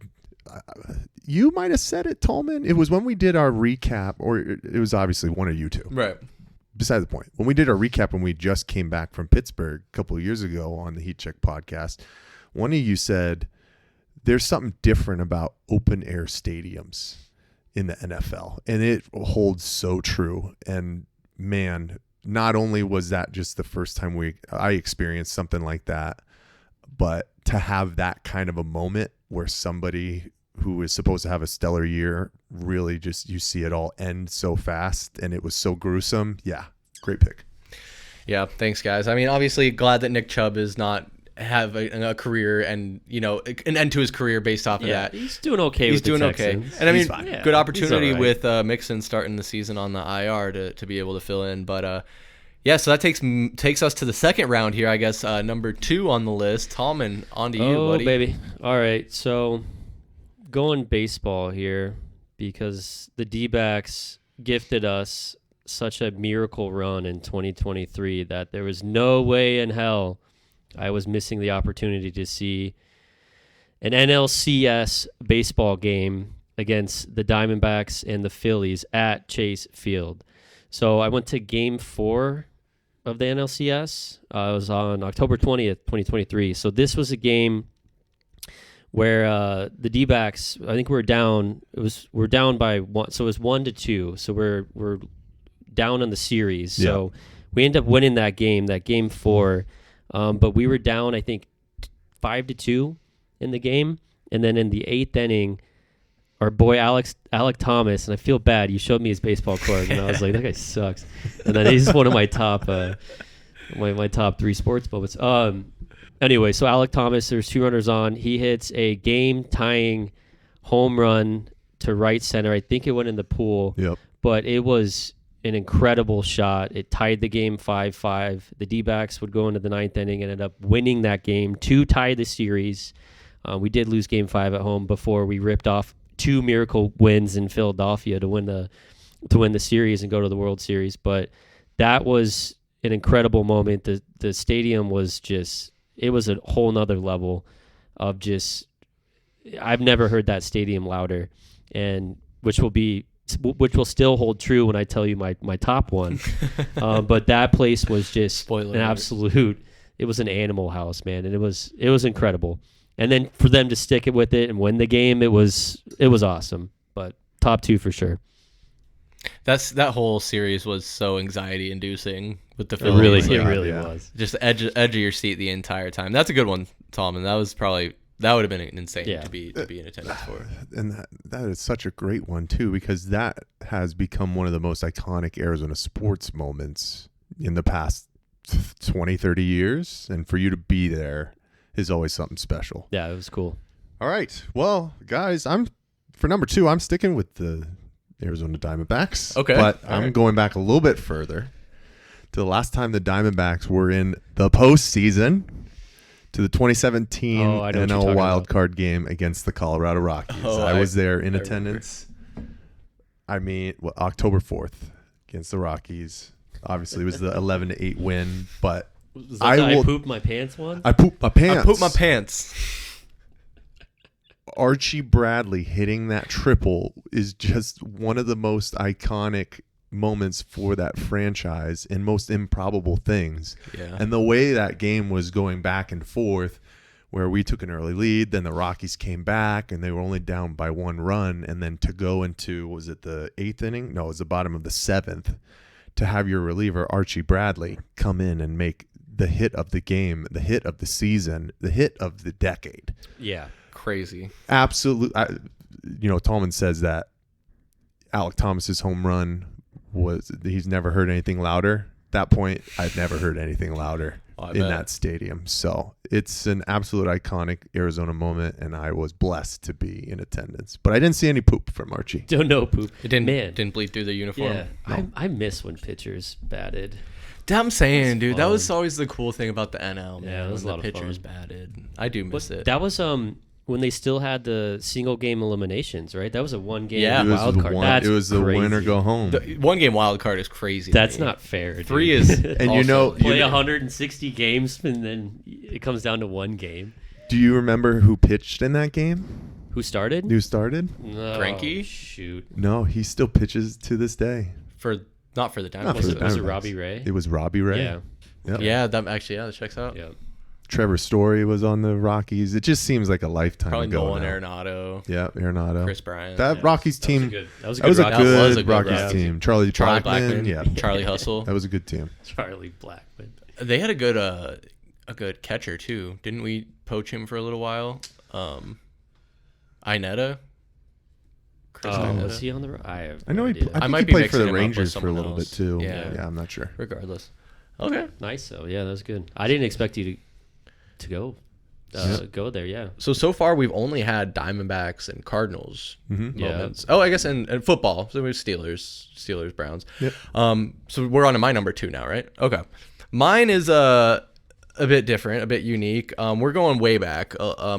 You might have said it, Tallman. It was when we did our recap, or it was obviously one of you two. Right. Beside the point, when we did our recap when we just came back from Pittsburgh a couple of years ago on the Heat Check podcast, one of you said there's something different about open air stadiums in the NFL, and it holds so true. And man, not only was that just the first time I experienced something like that, but to have that kind of a moment where somebody who is supposed to have a stellar year really just, you see it all end so fast, and it was so gruesome. Yeah, great pick. Yeah, thanks, guys. I mean, obviously, glad that Nick Chubb is not have a career and an end to his career based off of that. He's doing okay. He's with the doing okay, Texans. and I mean, He's fine. Yeah, good he's opportunity all right. with Mixon starting the season on the IR to be able to fill in. But yeah, so that takes us to the second round here, I guess. Number 2 on the list, Tallman, on to you, buddy. Oh, baby. All right, so going baseball here, because the Dbacks gifted us such a miracle run in 2023 that there was no way in hell I was missing the opportunity to see an NLCS baseball game against the Diamondbacks and the Phillies at Chase Field. So I went to Game 4 of the NLCS. It was on October 20th, 2023. So this was a game where the Dbacks, I think we're down. We're down by 1, so it was 1-2. So we're down in the series. So we ended up winning that game 4. But we were down, I think, 5-2 in the game, and then in the 8th inning, our boy Alec Thomas, and I feel bad. You showed me his baseball card, and I was like, that guy sucks. And then he's one of my top my top 3 sports moments. Anyway, so Alec Thomas, there's 2 runners on. He hits a game-tying home run to right center. I think it went in the pool. Yep. But it was an incredible shot. It tied the game 5-5. The D-backs would go into the 9th inning and ended up winning that game to tie the series. We did lose game 5 at home before we ripped off 2 miracle wins in Philadelphia to win the series and go to the World Series. But that was an incredible moment. The stadium was just, it was a whole nother level of just, I've never heard that stadium louder, and which will still hold true when I tell you my top one. But that place was just Spoiler an alert. absolute, it was an animal house, man. And it was incredible. And then for them to stick it with it and win the game, it was awesome. But top 2 for sure. That whole series was so anxiety inducing with the It Phillies. really yeah. was. Just edge of your seat the entire time. That's a good one, Tallman. That would have been insane Yeah. to be in attendance for. And that is such a great one too, because that has become one of the most iconic Arizona sports moments in the past 20, 30 years. And for you to be there is always something special. Yeah, it was cool. All right. Well, guys, for number 2, I'm sticking with the Arizona Diamondbacks. Okay. But All I'm right. going back a little bit further to the last time the Diamondbacks were in the postseason. to the 2017 Oh, I know what you're NL talking wild about. card game against the Colorado Rockies. Oh, I was there in I attendance. I mean, October 4th against the Rockies. Obviously, it was the 11-8 win, but Was that I pooped my pants one? I pooped my pants. I pooped my pants. Archie Bradley hitting that triple is just one of the most iconic moments for that franchise and most improbable things. Yeah. And the way that game was going back and forth, where we took an early lead, then the Rockies came back and they were only down by 1 run, and then to go into, was it the 8th inning? No, it was the bottom of the 7th, to have your reliever Archie Bradley come in and make the hit of the game, the hit of the season, the hit of the decade. Yeah. Crazy. Absolute. Tallman says that Alec Thomas's home run he's never heard anything louder. At that point, I've never heard anything louder in that stadium. So it's an absolute iconic Arizona moment, and I was blessed to be in attendance. But I didn't see any poop from Archie. Don't know poop. It didn't bleed through the uniform. Yeah. I miss when pitchers batted. I'm saying, dude, that fun. was always the cool thing about the NL, man. Yeah, it was when a lot the of fun. pitchers batted. I do miss it. That was when they still had the single game eliminations, right? That was a 1 game Yeah. wild card. That's it was the crazy. win or go home. The 1 game wild card is crazy. to That's me. not fair. Dude. 3 is And also- play 160 games and then it comes down to 1 game. Do you remember who pitched in that game? Who started? Who started? No, Greinke? Shoot. No, he still pitches to this day. not for the Diamondbacks. Not for Was the it Diamondbacks. Robbie Ray? It was Robbie Ray. Yeah. Yep. Yeah, that checks out. Yeah. Trevor Story was on the Rockies. It just seems like a lifetime Probably ago Nolan now. Arenado, Yeah, Arenado. Chris Bryant. That Yeah. Rockies That was a team. good- That was a That good was a Rocky- That was good a good Rockies Rockies team. Charlie Blackman, Yeah, Charlie Hustle. that was a good team. Charlie Blackman. They had a good catcher too. Didn't we poach him for a little while? Ineta. Chris Ineta. Was he on the? I have. I know no he. idea. I think might he be played for mixing the him up with Rangers for a someone little bit else. too. Yeah. Yeah, I'm not sure. Regardless. Okay. Nice though. Yeah, that was good. I didn't expect you to go go there. Yeah. So far we've only had Diamondbacks and Cardinals Mm-hmm. moments. Oh, I guess and football. So we have Steelers, Browns. Yep. So we're on to my number 2 now, right? Okay. Mine is a bit different, a bit unique. We're going way back,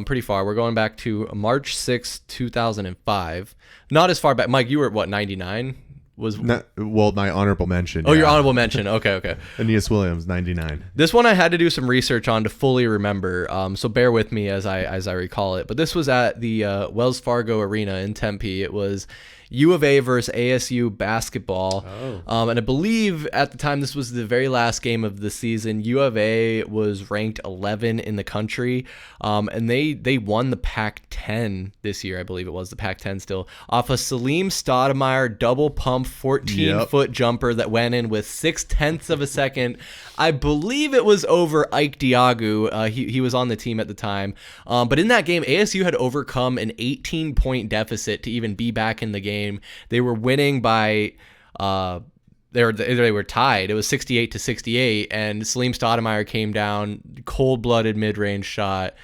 pretty far. We're going back to March 6th, 2005. Not as far back. Mike, you were at what, 99? My honorable mention. Oh, your honorable mention. Okay. Aeneas Williams, 99. This one I had to do some research on to fully remember, so bear with me as I recall it. But this was at the Wells Fargo Arena in Tempe. It was U of A versus ASU basketball. And I believe at the time this was the very last game of the season. U of A was ranked 11 in the country, and they won the Pac-10 this year. I believe it was the Pac-10 still, off a Salim Stoudemire double pump 14-foot jumper that went in with 0.6 of a second. I believe it was over Ike Diagu. He was on the team at the time. But in that game, ASU had overcome an 18-point deficit to even be back in the game. They were winning by they were tied. It was 68-68, and Salim Stoudemire came down, cold-blooded mid-range shot,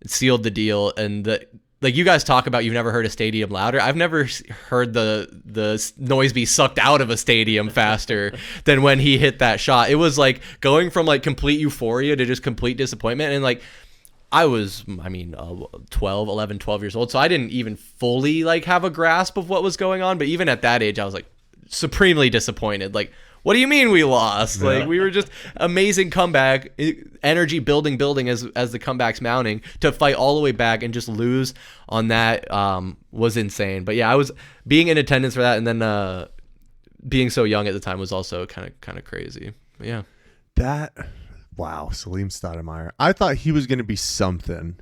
sealed the deal. And like you guys talk about, you've never heard a stadium louder. I've never heard the noise be sucked out of a stadium faster than when he hit that shot. It was like going from like complete euphoria to just complete disappointment. And like I was, 12 years old, so I didn't even fully like have a grasp of what was going on. But even at that age, I was like supremely disappointed. Like, what do you mean we lost? Yeah. Like, we were just amazing comeback, energy building as the comeback's mounting, to fight all the way back and just lose on that was insane. But yeah, I was being in attendance for that, and then being so young at the time was also kind of crazy. But yeah. Wow, Salim Stoudemire. I thought he was going to be something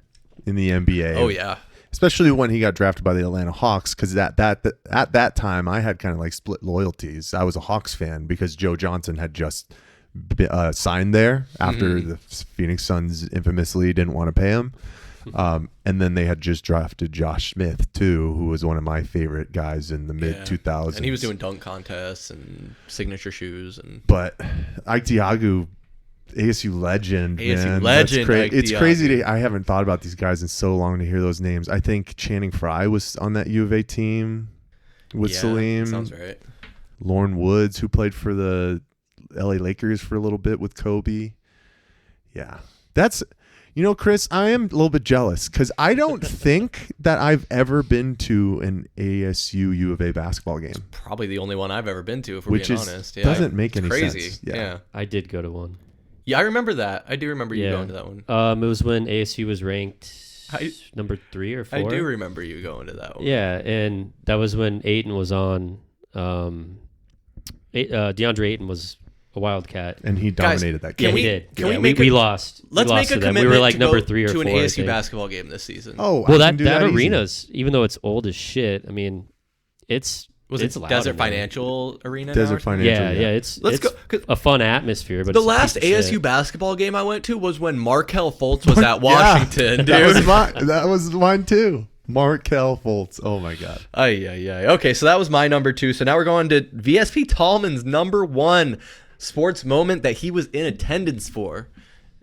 in the NBA. Oh yeah. Especially when he got drafted by the Atlanta Hawks, because at that time I had kind of like split loyalties. I was a Hawks fan because Joe Johnson had just signed there after the Phoenix Suns infamously didn't want to pay him. And then they had just drafted Josh Smith too, who was one of my favorite guys in the mid 2000s. And he was doing dunk contests and signature shoes. But Ike Diagu, ASU legend, ASU man. legend, That's Ike it's Diagu. crazy. I haven't thought about these guys in so long to hear those names. I think Channing Frye was on that U of A team with Salim. Sounds right. Lauren Woods, who played for the LA Lakers for a little bit with Kobe. Yeah. You know, Chris, I am a little bit jealous because I don't think that I've ever been to an ASU U of A basketball game. Probably the only one I've ever been to, if we're Which being is, honest. Yeah, doesn't make it's any crazy. sense. Yeah. I did go to one. Yeah, I remember that. I do remember you going to that one. It was when ASU was ranked number 3 or 4. I do remember you going to that one. Yeah, and that was when Ayton was on. DeAndre Ayton was a Wildcat. And he dominated that Yeah, game. he did. Can we Yeah, make we lost. Let's we lost make a to them. commitment We were like to number go 3 or 4. to an I ASU think. basketball game this season. Oh, Well, I can do that easy. arena's, even though it's old as shit, I mean, it's loud Desert in there. Financial Arena? Desert Financial. Yeah, it's Let's it's go. 'Cause a fun atmosphere. But the it's a last piece of ASU shit. basketball game I went to was when Markelle Fultz was at Washington, dude. That was mine too. Markelle Fultz. Oh my God. Okay, so that was my number 2. So now we're going to VSP Tallman's number 1 sports moment that he was in attendance for.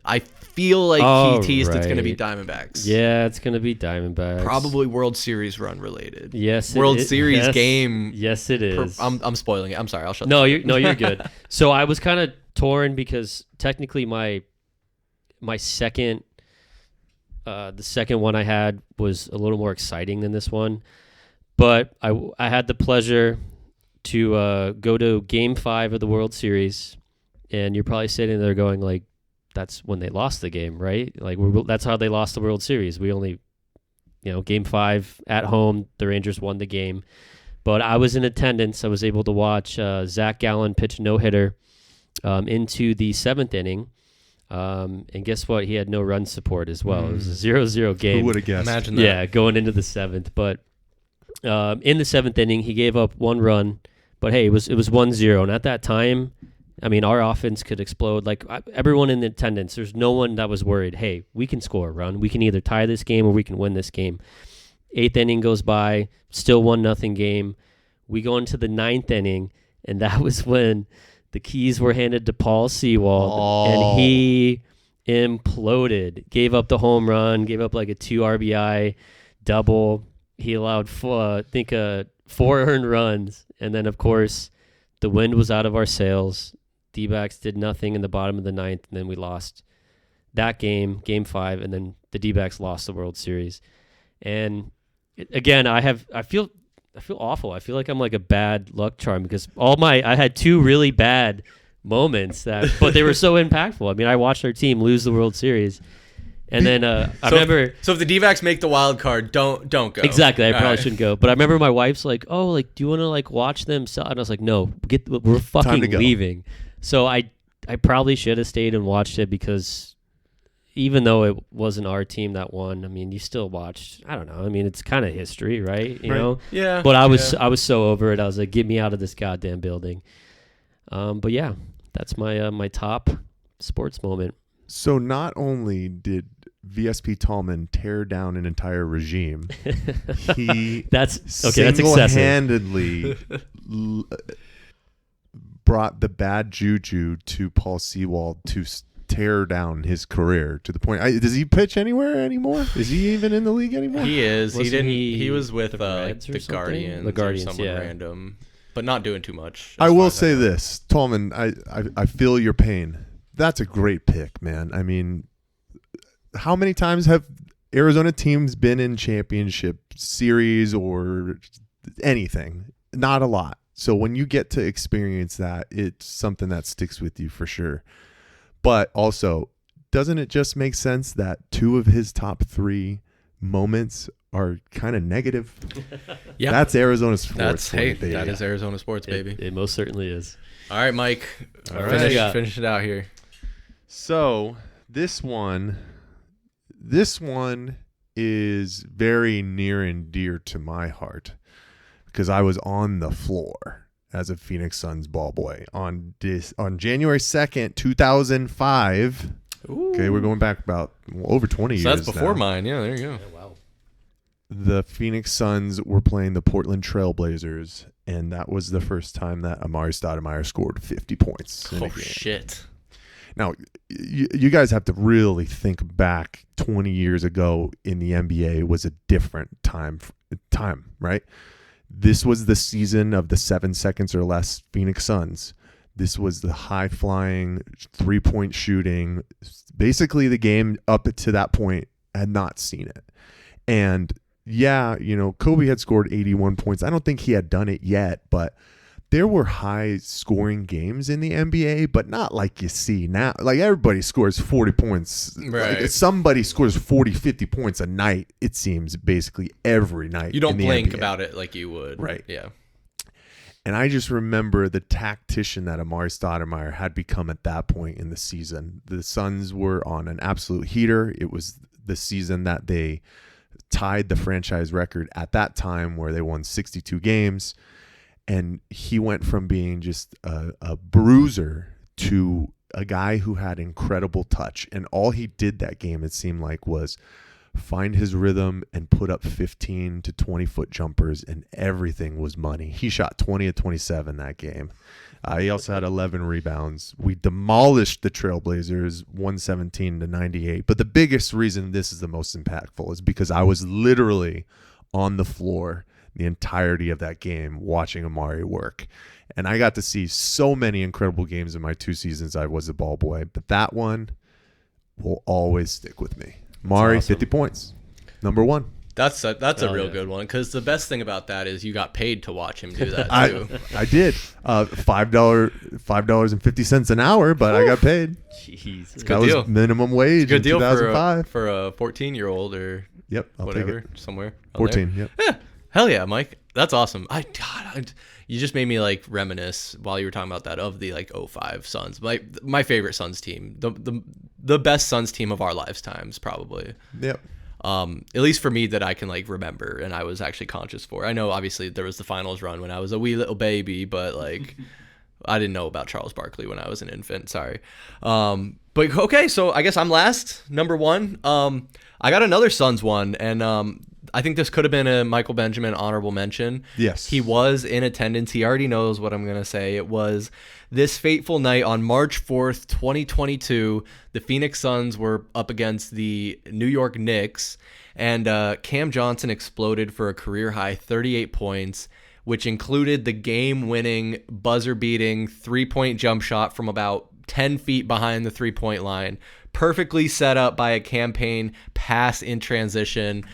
I feel like he teased it's going to be Diamondbacks. Yeah, it's going to be Diamondbacks. Probably World Series run related. Yes, World Series game. Yes, it is. I'm spoiling it. I'm sorry. I'll shut. No, you're good. So I was kind of torn because technically my second, the second one I had was a little more exciting than this one, but I had the pleasure to go to Game 5 of the World Series, and you're probably sitting there going like, that's when they lost the game, right? Like that's how they lost the World Series. We only, Game 5 at home, the Rangers won the game. But I was in attendance. I was able to watch Zach Gallen pitch a no-hitter into the 7th inning. And guess what? He had no run support as well. It was a 0-0 game. Who would have guessed? Imagine that. Yeah, going into the 7th. But in the 7th inning, he gave up 1 run. But hey, it was 1-0. And at that time, I mean, our offense could explode. Like everyone in attendance, there's no one that was worried, hey, we can score a run. We can either tie this game or we can win this game. 8th inning goes by, still 1-0 game. We go into the 9th inning, and that was when the keys were handed to Paul Sewald, and he imploded. Gave up the home run, gave up like a 2 RBI double. He allowed 4 earned runs, and then, of course, the wind was out of our sails. Dbacks did nothing in the bottom of the 9th, and then we lost that game, Game 5, and then the Dbacks lost the World Series. And again, I feel awful. I feel like I'm like a bad luck charm because I had 2 really bad moments but they were so impactful. I mean, I watched our team lose the World Series, and then I remember. So if the D-backs make the wild card, don't go. Exactly, I All probably right. shouldn't go. But I remember my wife's like, "Oh, like, do you want to like watch them sell?" And I was like, "No, we're fucking leaving." So I probably should have stayed and watched it because even though it wasn't our team that won, I mean, you still watched. I don't know. I mean, it's kind of history, right? You know. Yeah. But I was so over it. I was like, "Get me out of this goddamn building." But yeah, that's my top sports moment. So not only did VSP Tallman tear down an entire regime, he That's excessive. single-handedly brought the bad juju to Paul Sewald to tear down his career to the point. Does he pitch anywhere anymore? Is he even in the league anymore? He is. Wasn't He didn't. he He was with the Reds or the something? Guardians. The Guardians, or someone yeah. random, but not doing too much. I as will far as say know. this, Tallman. I feel your pain. That's a great pick, man. I mean, how many times have Arizona teams been in championship series or anything? Not a lot. So when you get to experience that, it's something that sticks with you for sure. But also, doesn't it just make sense that 2 of his top 3 moments are kind of negative? Yeah, That's Arizona sports. That is Arizona sports, baby. It most certainly is. All right, Mike. All right. Finish it out here. So this one is very near and dear to my heart because I was on the floor as a Phoenix Suns ball boy on January 2nd, 2005. Ooh. Okay, we're going back about over 20 years. So that's before now. mine. Yeah, there you go. Wow. The Phoenix Suns were playing the Portland Trailblazers, and that was the first time that Amari Stoudemire scored 50 points in a Oh game. shit. Now, you guys have to really think back 20 years ago in the NBA was a different time, right? This was the season of the 7 seconds or less Phoenix Suns. This was the high-flying, three-point shooting. Basically, the game up to that point had not seen it. And, yeah, Kobe had scored 81 points. I don't think he had done it yet, but there were high-scoring games in the NBA, but not like you see now. Like, everybody scores 40 points. Right. Like, somebody scores 40, 50 points a night, it seems, basically every night. You don't in the blink NBA. about it like you would. Right. Yeah. And I just remember the tactician that Amari Stoudemire had become at that point in the season. The Suns were on an absolute heater. It was the season that they tied the franchise record at that time, where they won 62 games. And he went from being just a bruiser to a guy who had incredible touch. And all he did that game, it seemed like, was find his rhythm and put up 15 to 20-foot jumpers, and everything was money. He shot 20 of 27 that game. He also had 11 rebounds. We demolished the Trailblazers 117 to 98. But the biggest reason this is the most impactful is because I was literally on the floor the entirety of that game watching Amari work. And I got to see so many incredible games in my 2 seasons I was a ball boy. But that one will always stick with me. Amari, awesome. 50 points. Number 1. That's a real yeah. good one, because the best thing about that is you got paid to watch him do that too. I did. $5.50 an hour, but I got paid. Jeez. That Good was deal. minimum wage Good in deal 2005. for a 14-year-old or Yep, I'll whatever, take it. somewhere. on 14, there. yep. Yeah. Hell yeah, Mike. That's awesome. You just made me like reminisce while you were talking about that of the like 05 Suns. My favorite Suns team. The best Suns team of our lifetimes, probably. Yep. At least for me, that I can like remember and I was actually conscious for. I know obviously there was the finals run when I was a wee little baby, but like I didn't know about Charles Barkley when I was an infant. Sorry. But okay, so I guess I'm last. Number 1. I got another Suns one, and I think this could have been a Michael Benjamin honorable mention. Yes. He was in attendance. He already knows what I'm going to say. It was this fateful night on March 4th, 2022. The Phoenix Suns were up against the New York Knicks, and Cam Johnson exploded for a career-high 38 points, which included the game-winning, buzzer-beating three-point jump shot from about 10 feet behind the three-point line, perfectly set up by a campaign pass in transition.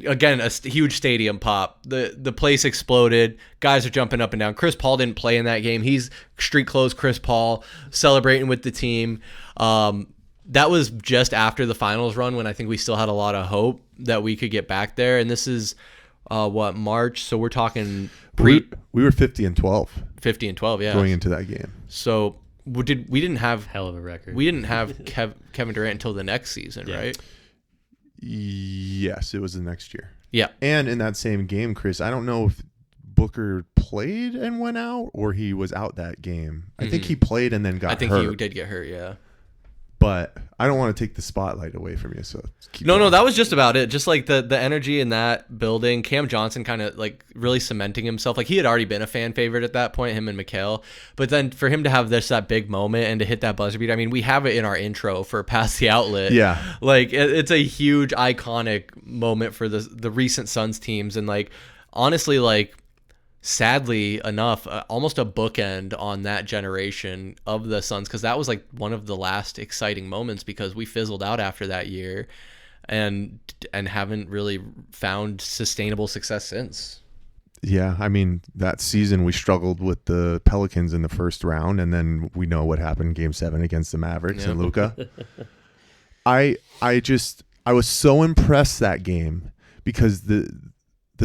Again, a huge stadium pop. The place exploded. Guys are jumping up and down. Chris Paul didn't play in that game. He's street clothes Chris Paul, celebrating with the team. That was just after the finals run, when I think we still had a lot of hope that we could get back there. And this is March? So we're talking We were 50 and 12 50 and 12, yeah. going into that game. So we didn't have Hell of a record. We didn't have Kevin Durant until the next season, Yeah. right? Yes, it was the next year. Yeah. And in that same game, Chris, I don't know if Booker played and went out, or he was out that game. I think he played and then got hurt. I think he did get hurt, yeah. But I don't want to take the spotlight away from you, so keep No, going. that was just about it. Just like the energy in that building. Cam Johnson kind of like really cementing himself. Like he had already been a fan favorite at that point, him and Mikal. But then for him to have that big moment and to hit that buzzer beat, I mean, we have it in our intro for Pass the Outlet. Yeah. Like it's a huge iconic moment for the recent Suns teams. And like, honestly, like, sadly enough, almost a bookend on that generation of the Suns, because that was like one of the last exciting moments, because we fizzled out after that year and haven't really found sustainable success since. Yeah, I mean, that season we struggled with the Pelicans in the first round, and then we know what happened in Game 7 against the Mavericks and Luka. I was so impressed that game because the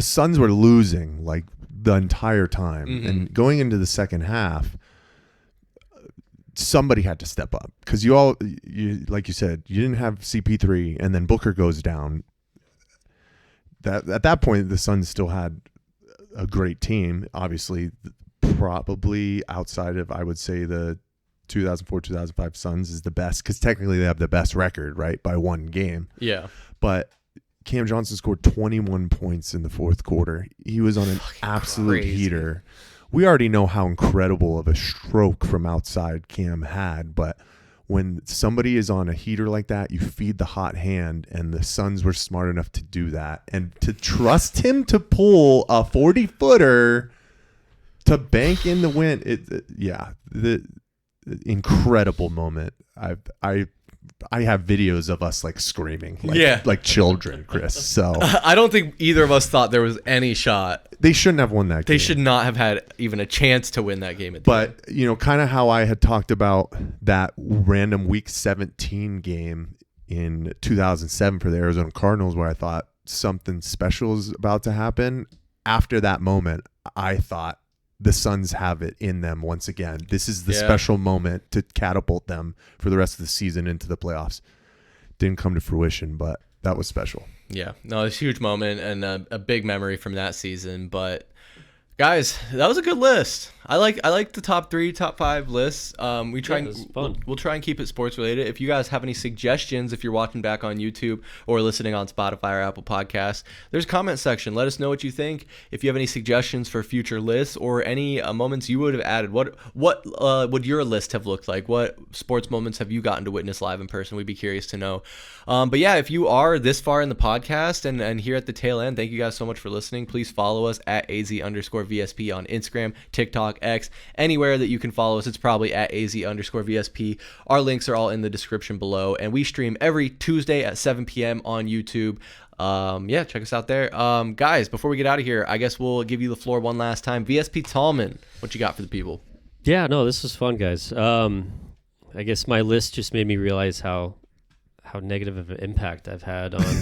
Suns were losing like the entire time, and going into the second half, somebody had to step up, because you like you said, you didn't have CP3, and then Booker goes down. That at that point the Suns still had a great team, obviously, probably outside of, I would say, the 2004-2005 Suns is the best, because technically they have the best record, right, by one game. Yeah. But Cam Johnson scored 21 points in the fourth quarter. He was on an absolute heater. We already know how incredible of a stroke from outside Cam had, but when somebody is on a heater like that, you feed the hot hand, and the Suns were smart enough to do that. And to trust him to pull a 40-footer to bank in the win. The incredible moment. I have videos of us like screaming, like children, Chris. So I don't think either of us thought there was any shot. They shouldn't have won that game. They should not have had even a chance to win that game. But kind of how I had talked about that random Week 17 game in 2007 for the Arizona Cardinals, where I thought something special is about to happen. After that moment, I thought the Suns have it in them once again. This is the special moment to catapult them for the rest of the season into the playoffs. Didn't come to fruition, but that was special. Yeah, no, it's a huge moment and a big memory from that season. But guys, that was a good list. I like the top 3, top 5 lists. We'll try and keep it sports related. If you guys have any suggestions, if you're watching back on YouTube or listening on Spotify or Apple Podcasts, there's a comment section. Let us know what you think. If you have any suggestions for future lists or any moments you would have added, what would your list have looked like? What sports moments have you gotten to witness live in person? We'd be curious to know. But yeah, if you are this far in the podcast and here at the tail end, thank you guys so much for listening. Please follow us at AZ_VSP on Instagram, TikTok, X, anywhere that you can follow us. It's probably at AZ_VSP. Our links are all in the description below, and we stream every Tuesday at 7 p.m. on YouTube. Check us out there. Guys, before we get out of here, I guess we'll give you the floor one last time. VSP Tallman, what you got for the people? Yeah, no, this was fun, guys. I guess my list just made me realize how negative of an impact I've had on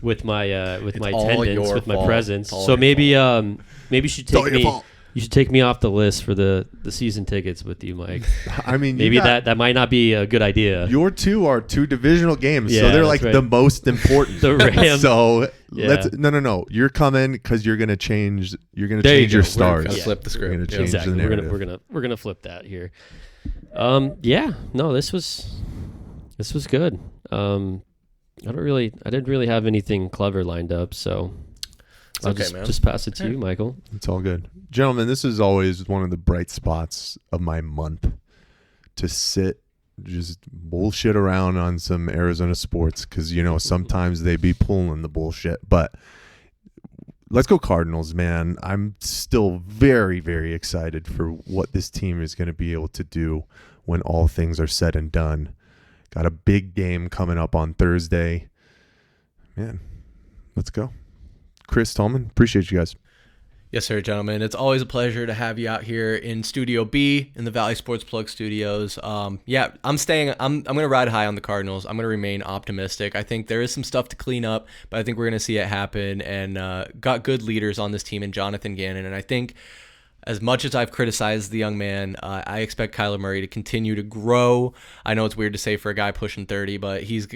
with my attendance, with my presence. So maybe you should take me. You should take me off the list for the season tickets with you, Mike. I mean, maybe that might not be a good idea. Your two are 2 divisional games, so they're like the most important. The Rams. So no. You're coming because you're gonna change. You're gonna change your stars. We're gonna flip the script. We're gonna change exactly. the narrative. We're gonna flip that here. This was good. I didn't really have anything clever lined up, so I'll just pass it to you, Michael. It's all good. Gentlemen, this is always one of the bright spots of my month, to sit, just bullshit around on some Arizona sports, because, sometimes they be pulling the bullshit. But let's go Cardinals, man. I'm still very, very excited for what this team is going to be able to do when all things are said and done. Got a big game coming up on Thursday. Man, let's go. Chris, Tallman, appreciate you guys. Yes, sir, gentlemen. It's always a pleasure to have you out here in Studio B in the Valley Sports Plug Studios. I'm staying. I'm going to ride high on the Cardinals. I'm going to remain optimistic. I think there is some stuff to clean up, but I think we're going to see it happen. And got good leaders on this team in Jonathan Gannon. And I think, as much as I've criticized the young man, I expect Kyler Murray to continue to grow. I know it's weird to say for a guy pushing 30, but he's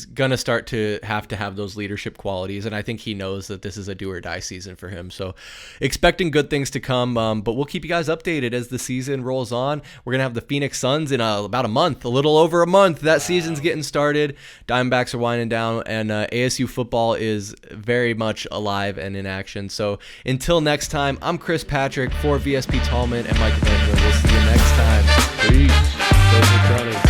going to start to have those leadership qualities, and I think he knows that this is a do-or-die season for him. So expecting good things to come, but we'll keep you guys updated as the season rolls on. We're going to have the Phoenix Suns in about a month, a little over a month. That season's getting started. Diamondbacks are winding down, and ASU football is very much alive and in action. So until next time, I'm Chris Patrick for VSP Tallman and Mike Benjamin. We'll see you next time. Peace.